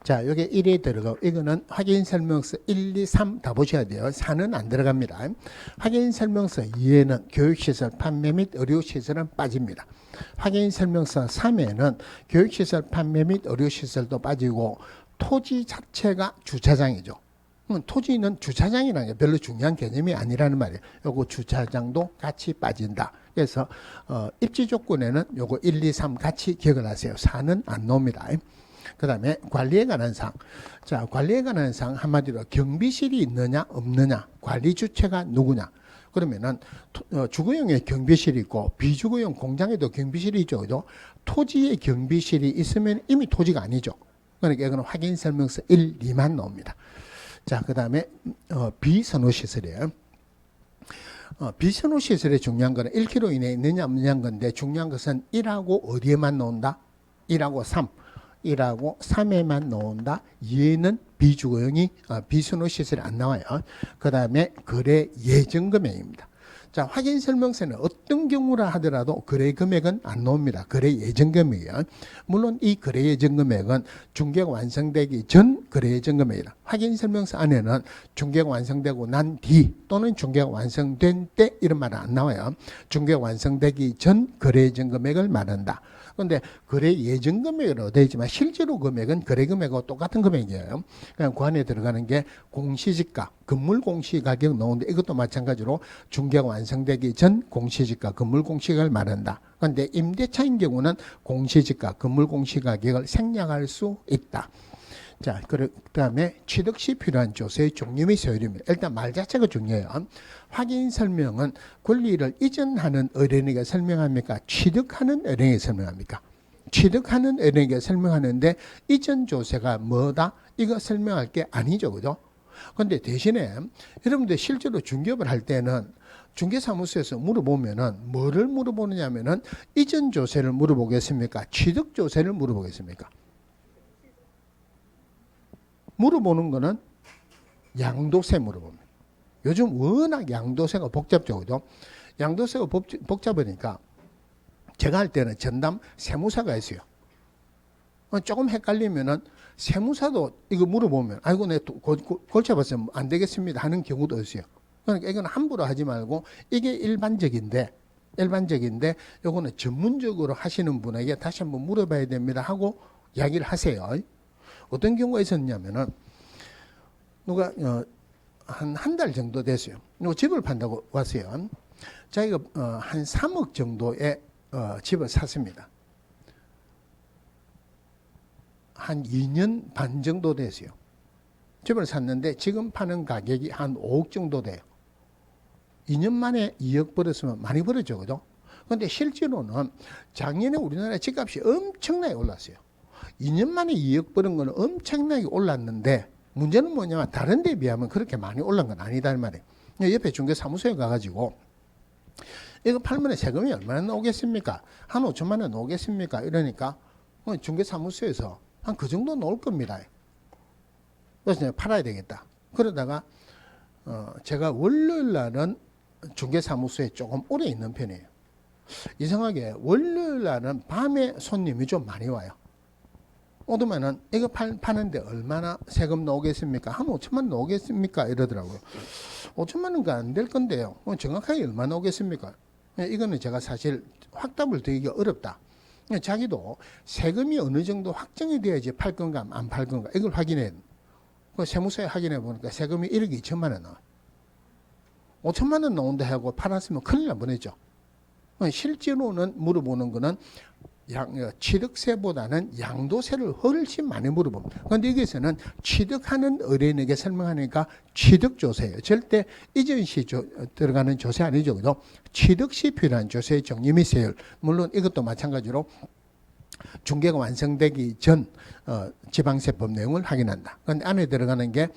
자, 여기 1에 들어가고 이거는 확인설명서 1, 2, 3 다 보셔야 돼요. 4는 안 들어갑니다. 확인설명서 2에는 교육시설, 판매 및 의료시설은 빠집니다. 확인설명서 3에는 교육시설, 판매 및 의료시설도 빠지고 토지 자체가 주차장이죠. 토지는 주차장이라는 게 별로 중요한 개념이 아니라는 말이에요. 요거 주차장도 같이 빠진다. 그래서 입지 조건에는 요거 1, 2, 3 같이 기억을 하세요. 4는 안 나옵니다. 그 다음에 관리에 관한 사항. 자, 관리에 관한 사항 한마디로 경비실이 있느냐 없느냐, 관리 주체가 누구냐. 그러면은 주거용에 경비실이 있고 비주거용 공장에도 경비실이 있죠. 그죠? 토지에 경비실이 있으면 이미 토지가 아니죠. 그러니까 이거는 확인 설명서 1, 2만 나옵니다. 자, 그 다음에 비선호시설이에요. 비선호시설의 중요한 거는 1km 이내에 있느냐 없느냐인 건데, 중요한 것은 1하고 어디에만 나온다? 1하고 3. 1하고 3에만 나온다. 2에는 비주거용이 비선호시설이 안 나와요. 그 다음에 거래 예정 금액입니다. 자, 확인 설명서는 어떤 경우라 하더라도 거래 금액은 안 나옵니다. 거래 예정 금액이에요. 물론 이 거래 예정 금액은 중개가 완성되기 전 거래 예정 금액이다. 확인 설명서 안에는 중개가 완성되고 난 뒤 또는 중개가 완성된 때 이런 말은 안 나와요. 중개가 완성되기 전 거래 예정 금액을 말한다. 그런데 거래 예정 금액으로 되어 있지만 실제로 금액은 거래 금액하고 똑같은 금액이에요. 그냥 그 안에 들어가는 게 공시지가, 건물 공시가격 나오는데 이것도 마찬가지로 중개가 완성되기 전 공시지가, 건물 공시가격을 말한다. 그런데 임대차인 경우는 공시지가, 건물 공시가격을 생략할 수 있다. 자, 그 다음에 취득 시 필요한 조세의 종류 및 서열입니다. 일단 말 자체가 중요해요. 확인 설명은 권리를 이전하는 의뢰인에게 설명합니까? 취득하는 의뢰인에게 설명합니까? 취득하는 의뢰인에게 설명하는데 이전 조세가 뭐다? 이거 설명할 게 아니죠. 그죠? 그런데 대신에 여러분들 실제로 중개업을 할 때는 중개사무소에서 물어보면은 뭐를 물어보느냐면은 이전 조세를 물어보겠습니까? 취득 조세를 물어보겠습니까? 물어보는 거는 양도세 물어봅니다. 요즘 워낙 양도세가 복잡죠. 그죠? 양도세가 복잡하니까 제가 할 때는 전담 세무사가 있어요. 조금 헷갈리면은 세무사도 이거 물어보면 아이고 내 골치 아파서 안 되겠습니다 하는 경우도 있어요. 그러니까 이건 함부로 하지 말고 이게 일반적인데 요거는 전문적으로 하시는 분에게 다시 한번 물어봐야 됩니다 하고 이야기를 하세요. 어떤 경우가 있었냐면은 누가 한 달 정도 됐어요. 집을 판다고 왔어요. 자기가 한 3억 정도의 집을 샀습니다. 한 2년 반 정도 됐어요. 집을 샀는데 지금 파는 가격이 한 5억 정도 돼요. 2년 만에 2억 벌었으면 많이 벌었죠. 그죠? 그런데 실제로는 작년에 우리나라 집값이 엄청나게 올랐어요. 2년 만에 2억 버는 건 엄청나게 올랐는데 문제는 뭐냐면 다른 데 비하면 그렇게 많이 올란 건 아니다는 말이에요. 옆에 중개사무소에 가가지고 이거 팔면 세금이 얼마나 나오겠습니까? 한 5천만 원 나오겠습니까? 이러니까 중개사무소에서 한 그 정도 나올 겁니다. 그래서 내가 팔아야 되겠다. 그러다가 제가 월요일 날은 중개사무소에 조금 오래 있는 편이에요. 이상하게 월요일 날은 밤에 손님이 좀 많이 와요. 오더만은 이거 파는데 얼마나 세금 나오겠습니까? 한 5천만 나오겠습니까? 이러더라고요. 5천만 원가 안 될 건데요. 정확하게 얼마 나오겠습니까? 이거는 제가 사실 확답을 드리기가 어렵다. 자기도 세금이 어느 정도 확정이 돼야지 팔 건가 안 팔 건가 이걸 확인해. 세무서에 확인해 보니까 세금이 1억 2천만 원 나와요. 5천만 원 나온다 하고 팔았으면 큰일 날 뻔했죠. 실제로는 물어보는 거는 취득세보다는 양도세를 훨씬 많이 물어봅니다. 그런데 여기서는 취득하는 의뢰인에게 설명하니까 취득조세예요. 절대 이전 시 들어가는 조세 아니죠. 그죠? 취득 시 필요한 조세의 종류 및 세율. 물론 이것도 마찬가지로 중개가 완성되기 전 지방세법 내용을 확인한다. 그런데 안에 들어가는 게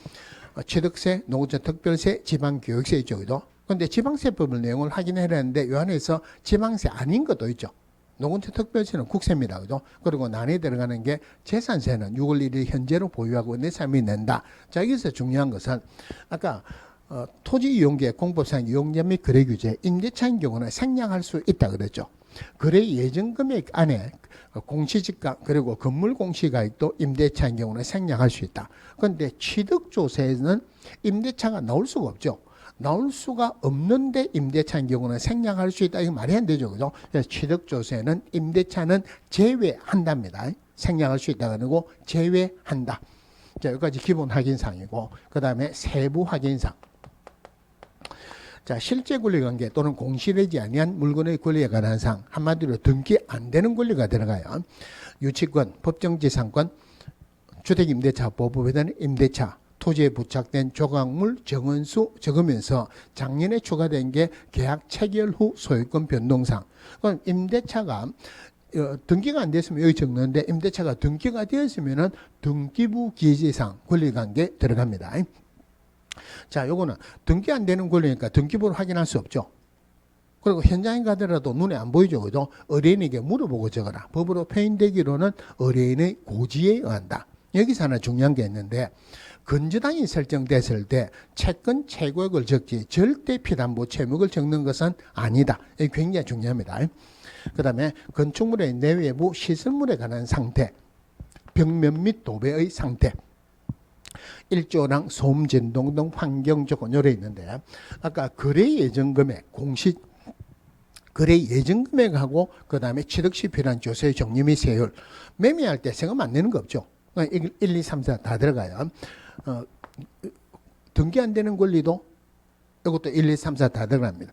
취득세, 노후자 특별세, 지방교육세 있죠. 그죠? 그런데 지방세법 내용을 확인해야 하는데 이 안에서 지방세 아닌 것도 있죠. 노건태 특별세는 국세입니다. 그죠? 그리고 난에 들어가는 게 재산세는 6월 1일 현재로 보유하고 내 삶이 낸다. 자, 여기서 중요한 것은 아까 토지 이용계획 공법상 이용자 및 거래 규제, 임대차인 경우는 생략할 수 있다 그랬죠. 거래 예정 금액 안에 공시지가 그리고 건물 공시가액도 임대차인 경우는 생략할 수 있다. 그런데 취득조세는 임대차가 나올 수가 없죠. 나올 수가 없는데 임대차인 경우는 생략할 수 있다. 이거 말이 안 되죠. 그죠? 그래서 취득조세는 임대차는 제외한답니다. 생략할 수 있다가 아니고 제외한다. 자, 여기까지 기본 확인사항이고, 그 다음에 세부 확인사항. 자, 실제 권리관계 또는 공시되지 아니한 물건의 권리에 관한 사항, 한마디로 등기 안 되는 권리가 들어가요. 유치권, 법정지상권, 주택임대차 보호법에 대한 임대차, 토지에 부착된 조각물 정원수 적으면서 작년에 추가된 게 계약 체결 후 소유권 변동상. 그럼 임대차가 등기가 안 됐으면 여기 적는데 임대차가 등기가 되었으면은 등기부 기재상 권리관계 들어갑니다. 자, 요거는 등기 안 되는 권리니까 등기부를 확인할 수 없죠. 그리고 현장에 가더라도 눈에 안 보이죠. 그죠? 의뢰인에게 물어보고 적어라. 법으로 표현되기로는 의뢰인의 고지에 의한다. 여기서 하나 중요한 게 있는데, 건저당이 설정됐을 때 채권 최고액을 적지 절대 피담보 채무를 적는 것은 아니다. 이게 굉장히 중요합니다. 그 다음에 건축물의 내외부 시설물에 관한 상태, 벽면 및 도배의 상태, 일조랑 소음, 진동 등 환경 조건 요래 있는데, 아까 거래 예정 금액, 공시 거래 예정 금액하고 그 다음에 취득 시 필요한 조세 종류 및 세율, 매매할 때 세금 안 내는 거 없죠. 1, 2, 3, 4 다 들어가요. 등기 안 되는 권리도 이것도 1, 2, 3, 4 다 들어갑니다.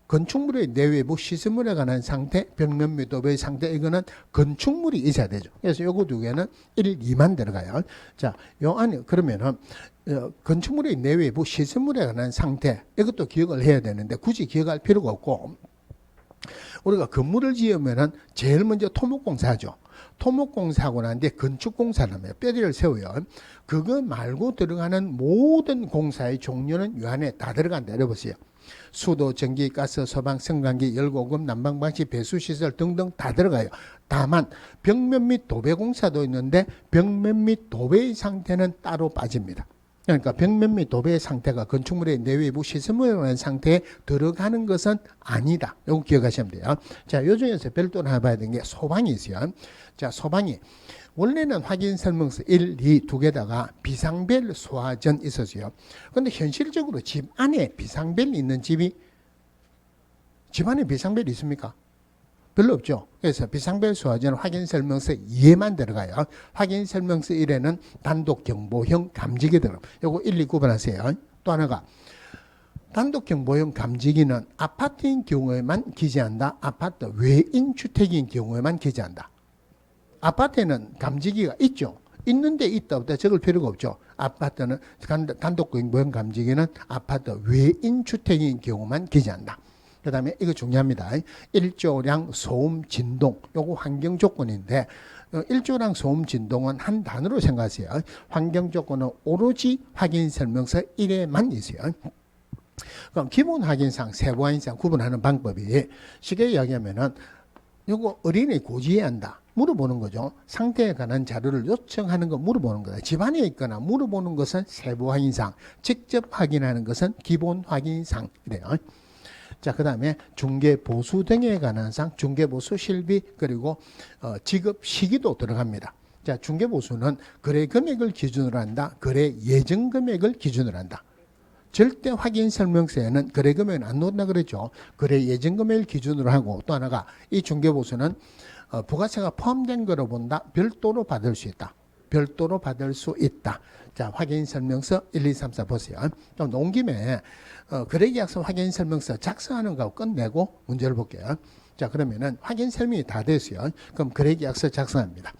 건축물의 내외부 시설물에 관한 상태, 벽면 및 도배의 상태, 이거는 건축물이 있어야 되죠. 그래서 요거 두 개는 1, 2만 들어가요. 자, 요 안에 그러면은 건축물의 내외부 시설물에 관한 상태, 이것도 기억을 해야 되는데 굳이 기억할 필요가 없고, 우리가 건물을 지으면은 제일 먼저 토목공사하죠. 토목공사하고 난 뒤에 건축공사를 하면 뼈대를 세워요. 그거 말고 들어가는 모든 공사의 종류는 이 안에 다 들어간다. 여러보세요. 수도, 전기, 가스, 소방, 승강기, 열고급, 난방방치, 배수시설 등등 다 들어가요. 다만 벽면 및 도배공사도 있는데 벽면 및 도배의 상태는 따로 빠집니다. 그러니까 벽면 및 도배의 상태가 건축물의 내외부 시설물에 관한 상태에 들어가는 것은 아니다. 이거 기억하시면 돼요. 자, 요 중에서 별도로 해봐야 되는 게 소방이 있어요. 자, 소방이 원래는 확인 설명서 1, 2 두 개다가 비상벨 소화전 있었어요. 그런데 현실적으로 집 안에 비상벨이 있는 집 안에 비상벨이 있습니까? 별로 없죠. 그래서 비상벨 소화전 확인 설명서 2에만 들어가요. 확인 설명서 1에는 단독 경보형 감지기 들어가요. 요거 1, 2 구분하세요. 또 하나가 단독 경보형 감지기는 아파트인 경우에만 기재한다. 아파트 외인 주택인 경우에만 기재한다. 아파트에는 감지기가 있죠. 있는데 있다 없다 적을 필요가 없죠. 아파트는 단독 경보형 감지기는 아파트 외인 주택인 경우만 기재한다. 그 다음에 이거 중요합니다. 일조량, 소음, 진동, 요거 환경 조건인데, 일조량, 소음, 진동은 한 단어로 생각하세요. 환경 조건은 오로지 확인 설명서 1에만 있어요. 그럼 기본 확인상, 세부 확인상 구분하는 방법이 쉽게 이야기하면은 요거 어린이 고지에 한다. 물어보는 거죠. 상태에 관한 자료를 요청하는 거 물어보는 거다. 집안에 있거나 물어보는 것은 세부 확인상, 직접 확인하는 것은 기본 확인상이래요. 자, 그 다음에 중개보수 등에 관한 사항, 중개보수 실비, 그리고 지급 시기도 들어갑니다. 자, 중개보수는 거래 금액을 기준으로 한다. 거래 예정 금액을 기준으로 한다. 절대 확인 설명서에는 거래 금액은 안 넣는다 그랬죠. 거래 예정 금액을 기준으로 하고, 또 하나가 이 중개보수는 부가세가 포함된 거로 본다. 별도로 받을 수 있다. 별도로 받을 수 있다. 자, 확인 설명서 1, 2, 3, 4 보세요. 좀 놓은 김에 거래계약서 확인 설명서 작성하는 거 끝내고 문제를 볼게요. 자, 그러면은 확인 설명이 다 됐어요. 그럼 거래계약서 작성합니다.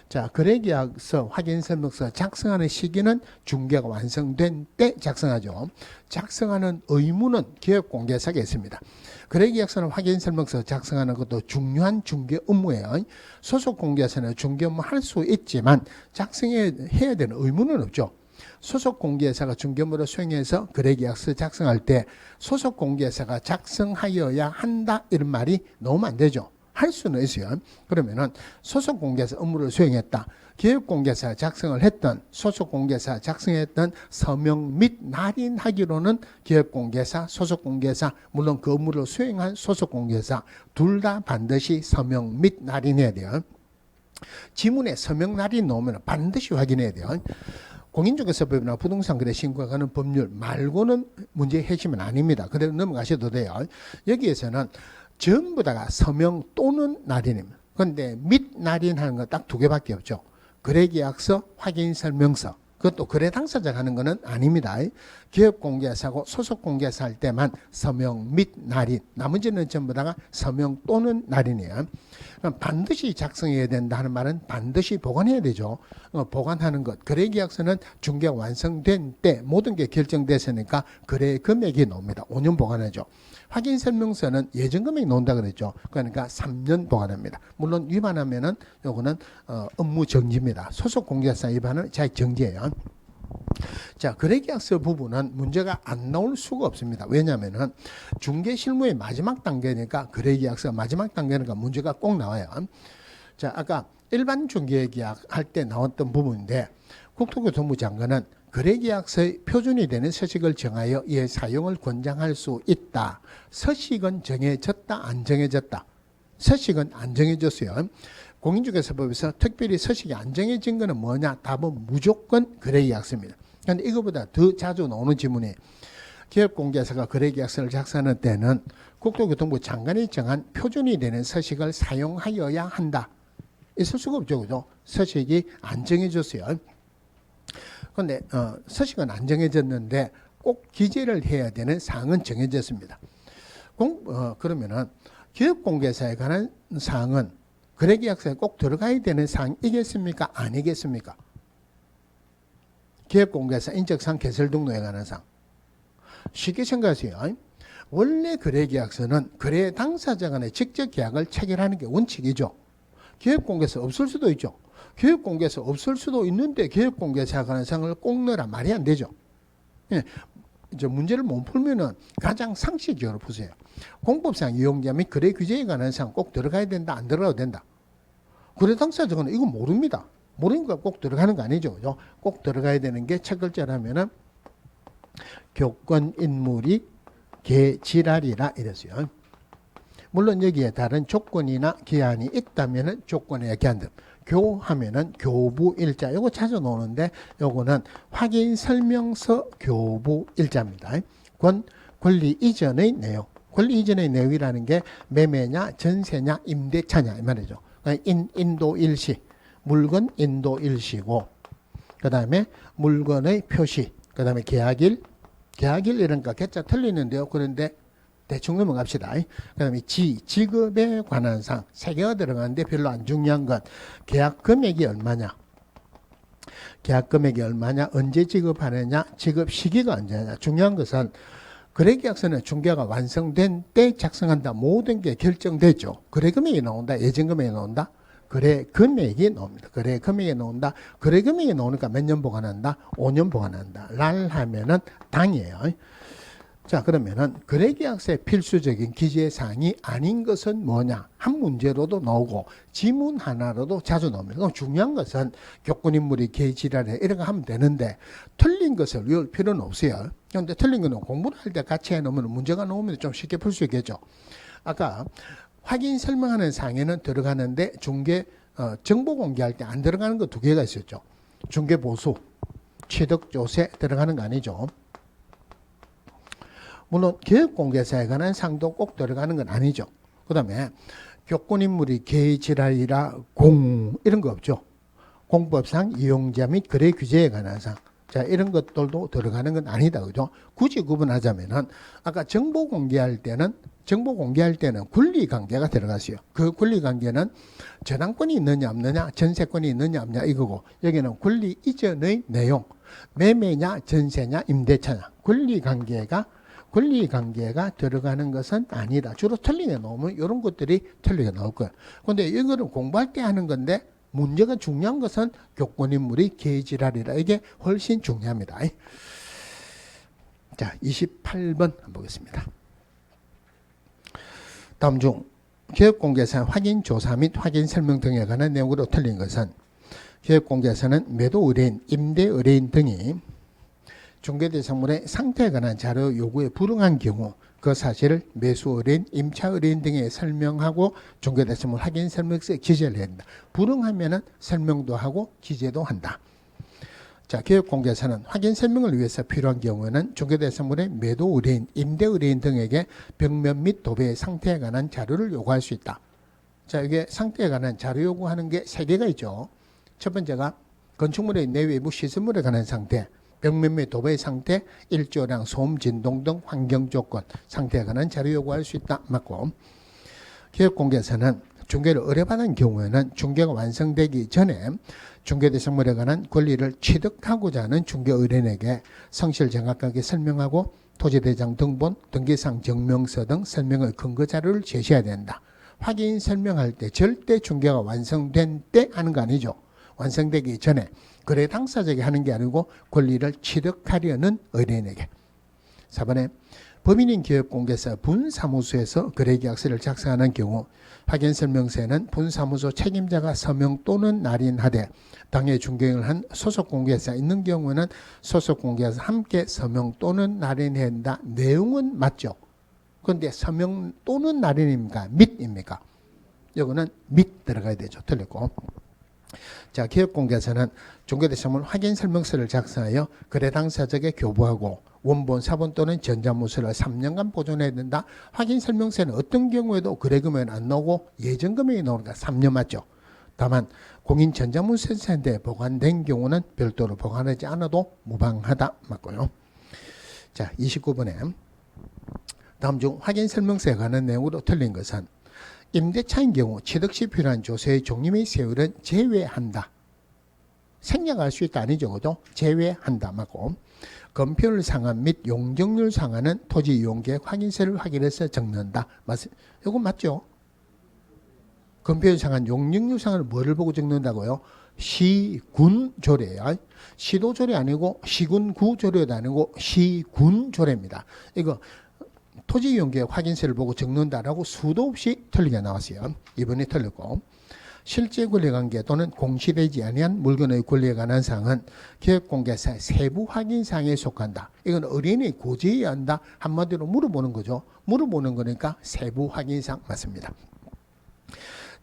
자, 거래계약서 확인 설명서 작성하는 시기는 중개가 완성된 때 작성하죠. 작성하는 의무는 기업공개사가 있습니다. 거래계약서는 확인 설명서 작성하는 것도 중요한 중개 업무예요. 소속 공개사는 중개 업무 할 수 있지만 작성해야 되는 의무는 없죠. 소속 공개사가 중개업무를 수행해서 거래계약서 작성할 때 소속 공개사가 작성하여야 한다 이런 말이 넣으면 안 되죠. 할 수는 있어요. 그러면은 소속 공개사 업무를 수행했다. 기업 공개사 작성을 했던 소속 공개사 작성했던 서명 및 날인하기로는 기업 공개사, 소속 공개사, 물론 그 업무를 수행한 소속 공개사 둘 다 반드시 서명 및 날인해야 돼요. 지문에 서명 날인 넣으면 반드시 확인해야 돼요. 공인중개사법이나 부동산 거래 신고가 가는 법률 말고는 문제의 핵심은 아닙니다. 그대로 넘어가셔도 돼요. 여기에서는 전부 다가 서명 또는 날인입니다. 그런데 및 날인하는 거 딱 두 개밖에 없죠. 거래계약서, 확인설명서, 그것도 거래 당사자가 하는 것은 아닙니다. 기업공개사고 소속공개사 할 때만 서명 및 날인, 나머지는 전부 다가 서명 또는 날인이에요. 그럼 반드시 작성해야 된다 하는 말은 반드시 보관해야 되죠. 보관하는 것. 거래계약서는 중개가 완성된 때 모든 게 결정됐으니까 거래 금액이 나옵니다. 5년 보관하죠. 확인설명서는 예정금액이 나온다 그랬죠. 그러니까 3년 보관합니다. 물론 위반하면은 요거는 업무 정지입니다. 소속공개사 위반은 자격 정지예요. 자, 거래계약서 부분은 문제가 안 나올 수가 없습니다. 왜냐하면은 중개실무의 마지막 단계니까 거래계약서 마지막 단계니까 문제가 꼭 나와요. 자, 아까 일반 중개계약 할 때 나왔던 부분인데 국토교통부 장관은 거래계약서의 표준이 되는 서식을 정하여 이의 사용을 권장할 수 있다. 서식은 정해졌다, 안 정해졌다. 서식은 안 정해졌어요. 공인중개사법에서 특별히 서식이 안 정해진 것은 뭐냐? 답은 무조건 거래계약서입니다. 그런데 이거보다 더 자주 나오는 질문이 기업공개사가 거래계약서를 작성하는 때는 국토교통부 장관이 정한 표준이 되는 서식을 사용하여야 한다. 있을 수가 없죠. 그죠? 서식이 안 정해졌어요. 그런데 서식은 안 정해졌는데 꼭 기재를 해야 되는 사항은 정해졌습니다. 그러면은 기업공개사에 관한 사항은 거래계약서에 꼭 들어가야 되는 사항이겠습니까? 아니겠습니까? 기업공개사 인적사항 개설등록에 관한 사항. 쉽게 생각하세요. 원래 거래계약서는 거래 당사자 간에 직접 계약을 체결하는 게 원칙이죠. 기업공개서 없을 수도 있죠. 기업공개서 없을 수도 있는데 기업공개사에 관한 사항을 꼭 넣으라 말이 안 되죠. 예, 이제 문제를 못 풀면은 가장 상식적으로 푸세요. 공법상 이용자 및 거래 규제에 관한 사항 꼭 들어가야 된다, 안 들어가도 된다. 거래 당사자는 이거 모릅니다. 모르니까 꼭 들어가는 거 아니죠. 그죠? 꼭 들어가야 되는 게 첫 글자라면은 교권 인물이 개지랄이라 이랬어요. 물론 여기에 다른 조건이나 기한이 있다면은 조건에 기한들. 교하면은 교부 일자. 요거 자주 나오는데 요거는 확인 설명서 교부 일자입니다. 권리 이전의 내용. 권리 이전의 내용이라는 게 매매냐, 전세냐, 임대차냐 이 말이죠. 인도 일시. 물건 인도 일시고 그 다음에 물건의 표시. 그 다음에 계약일. 계약일 이러니까 개자 틀리는데요. 그런데 대충 넘어갑시다. 그 다음에 지급에 관한 사항. 세 개가 들어가는데 별로 안 중요한 것. 계약 금액이 얼마냐. 계약 금액이 얼마냐. 언제 지급하느냐. 지급 시기가 언제냐. 중요한 것은 거래계약서는 중개가 완성된 때 작성한다. 모든 게 결정되죠. 거래 금액이 나온다. 예정 금액이 나온다. 거래 금액이 나옵니다. 거래 금액이 나온다. 거래 금액이 나오니까 몇 년 보관한다? 5년 보관한다. 날 하면은 당이에요. 자, 그러면은 거래계약서의 필수적인 기재사항이 아닌 것은 뭐냐? 한 문제로도 나오고 지문 하나로도 자주 나옵니다. 그럼 중요한 것은 교권인물이 개지랄에 이렇게 하면 되는데 틀린 것을 외울 필요는 없어요. 그런데 틀린 거는 공부를 할 때 같이 해놓으면 문제가 나오면 좀 쉽게 풀 수 있겠죠. 아까 확인 설명하는 사항에는 들어가는데 중개 정보 공개할 때 안 들어가는 거 두 개가 있었죠. 중개 보수, 취득 조세 들어가는 거 아니죠. 물론 기업공개사에 관한 사항도 꼭 들어가는 건 아니죠. 그 다음에 교권인물이 개지랄이라 공 이런 거 없죠. 공법상 이용자 및 거래 규제에 관한 사항. 자, 이런 것들도 들어가는 건 아니다. 그죠? 굳이 구분하자면은 아까 정보 공개할 때는 권리 관계가 들어갔어요. 그 권리 관계는 저당권이 있느냐 없느냐, 전세권이 있느냐 없느냐 이거고 여기는 권리 이전의 내용, 매매냐, 전세냐, 임대차냐, 권리 관계가 들어가는 것은 아니다. 주로 틀리게 나오면 이런 것들이 틀리게 나올 거예요. 그런데 이거를 공부할 때 하는 건데 문제가 중요한 것은 교권인물이 개지랄이라 이게 훨씬 중요합니다. 자, 28번 보겠습니다. 다음 중 기업공개사 확인조사 및 확인설명 등에 관한 내용으로 틀린 것은 기업공개사는 매도 의뢰인, 임대 의뢰인 등이 중개대상물의 상태에 관한 자료 요구에 불응한 경우 그 사실을 매수 의뢰인, 임차 의뢰인 등에 설명하고 중개대상물 확인 설명서에 기재를 해야 된다. 불응하면은 설명도 하고 기재도 한다. 자, 기업공개사는 확인 설명을 위해서 필요한 경우에는 중개대상물의 매도 의뢰인, 임대 의뢰인 등에게 벽면 및 도배의 상태에 관한 자료를 요구할 수 있다. 자, 이게 상태에 관한 자료 요구하는 게 세 개가 있죠. 첫 번째가 건축물의 내외부 시설물에 관한 상태, 벽면의 도배 상태, 일조량, 소음, 진동 등 환경 조건, 상태에 관한 자료 요구할 수 있다. 맞고, 기업공개에서는 중개를 의뢰받은 경우에는 중개가 완성되기 전에 중개대상물에 관한 권리를 취득하고자 하는 중개 의뢰인에게 성실 정확하게 설명하고 토지대장 등본, 등기상 증명서 등 설명의 근거 자료를 제시해야 된다. 확인 설명할 때 절대 중개가 완성된 때 하는 거 아니죠. 완성되기 전에 거래 당사자에게 하는 게 아니고 권리를 취득하려는 의뢰인에게. 4번에 법인인 기업공개사 분사무소에서 거래계약서를 작성하는 경우 확인설명서에는 분사무소 책임자가 서명 또는 날인하되 당해 중개를 한 소속공개사 있는 경우는 소속공개사 함께 서명 또는 날인해야 한다. 내용은 맞죠. 그런데 서명 또는 날인입니까? 및입니까? 이거는 및 들어가야 되죠. 틀렸고. 자, 기업공개사는 중개대상물 확인설명서를 작성하여 거래 당사자에게 교부하고 원본, 사본 또는 전자문서를 3년간 보존해야 된다. 확인설명서는 어떤 경우에도 거래금액은 안 나오고 예정금액이 나오니까 3년 맞죠. 다만 공인 전자문서센터에 보관된 경우는 별도로 보관하지 않아도 무방하다. 맞고요. 자, 29번에 다음 중 확인설명서에 관한 내용으로 틀린 것은 임대차인 경우 취득 시 필요한 조세의 종류 및 세율은 제외한다. 생략할 수 있다 아니죠. 그죠? 제외한다. 맞고, 건폐율 상한 및 용적률 상한은 토지 이용계획 확인서를 확인해서 적는다. 이거 맞죠? 건폐율 상한, 용적률 상한을 뭐를 보고 적는다고요? 시군조례야. 시도조례 아니고 시군구조례도 아니고 시군조례입니다. 이거 토지 이용계획 확인서를 보고 적는다라고 수도 없이 틀리게 나왔어요. 이번에 틀렸고, 실제 권리관계 또는 공시되지 아니한 물건의 권리에 관한 사항은 기업공개사의 세부 확인사항에 속한다. 이건 의뢰인이 고지해야 한다. 한마디로 물어보는 거죠. 물어보는 거니까 세부 확인사항 맞습니다.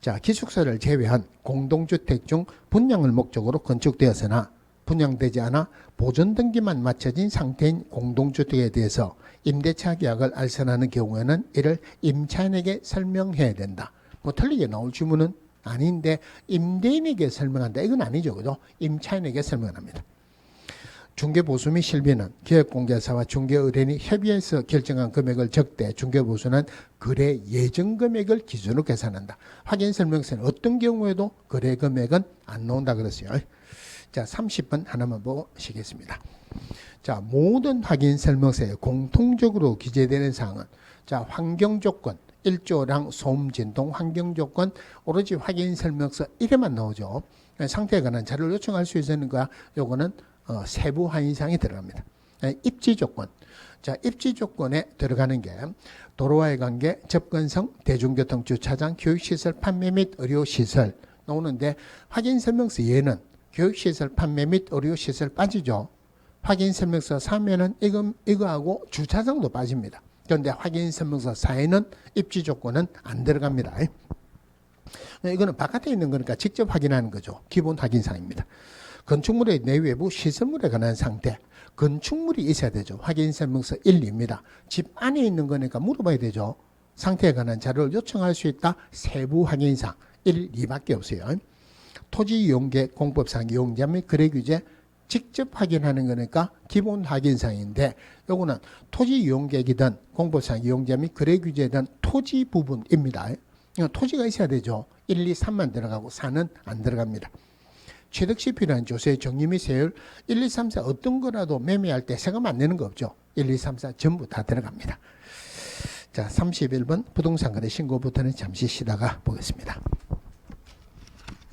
자, 기숙사를 제외한 공동주택 중 분양을 목적으로 건축되었으나 분양되지 않아 보존 등기만 마쳐진 상태인 공동주택에 대해서 임대차 계약을 알선하는 경우에는 이를 임차인에게 설명해야 된다. 뭐 틀리게 나올 주문은 아닌데 임대인에게 설명한다. 이건 아니죠. 그죠? 임차인에게 설명합니다. 중개보수 및 실비는 기업공개사와 중개의뢰인이 협의해서 결정한 금액을 적되 중개보수는 거래 예정 금액을 기준으로 계산한다. 확인설명서는 어떤 경우에도 거래 금액은 안 나온다 그랬어요. 자, 30번 하나만 보시겠습니다. 자, 모든 확인설명서에 공통적으로 기재되는 사항은 자, 환경조건, 일조량, 소음, 진동, 환경조건 오로지 확인설명서 1회만 나오죠. 상태에 관한 자료를 요청할 수 있으니까 요거는 세부 확인사항이 들어갑니다. 입지조건. 자, 입지조건에 들어가는 게 도로와의 관계, 접근성, 대중교통, 주차장, 교육시설, 판매 및 의료시설 나오는데 확인설명서 얘는 교육시설, 판매 및 의료시설 빠지죠. 확인설명서 3에는 이거하고 주차장도 빠집니다. 그런데 확인설명서 4에는 입지조건은 안 들어갑니다. 이거는 바깥에 있는 거니까 직접 확인하는 거죠. 기본 확인사항입니다. 건축물의 내외부 시설물에 관한 상태. 건축물이 있어야 되죠. 확인설명서 1, 2입니다. 집 안에 있는 거니까 물어봐야 되죠. 상태에 관한 자료를 요청할 수 있다. 세부 확인사항 1, 2밖에 없어요. 토지 이용계획 공법상 이용자 및 거래규제 직접 확인하는 거니까 기본 확인사항인데 요거는 토지 이용계획이든 공법상 이용자 및 거래규제든 토지 부분입니다. 토지가 있어야 되죠. 1, 2, 3만 들어가고 4는 안 들어갑니다. 취득 시 필요한 조세의 종류 및 세율 1, 2, 3, 4 어떤 거라도 매매할 때 세금 안 내는 거 없죠. 1, 2, 3, 4 전부 다 들어갑니다. 자, 31번 부동산 거래 신고부터는 잠시 쉬다가 보겠습니다.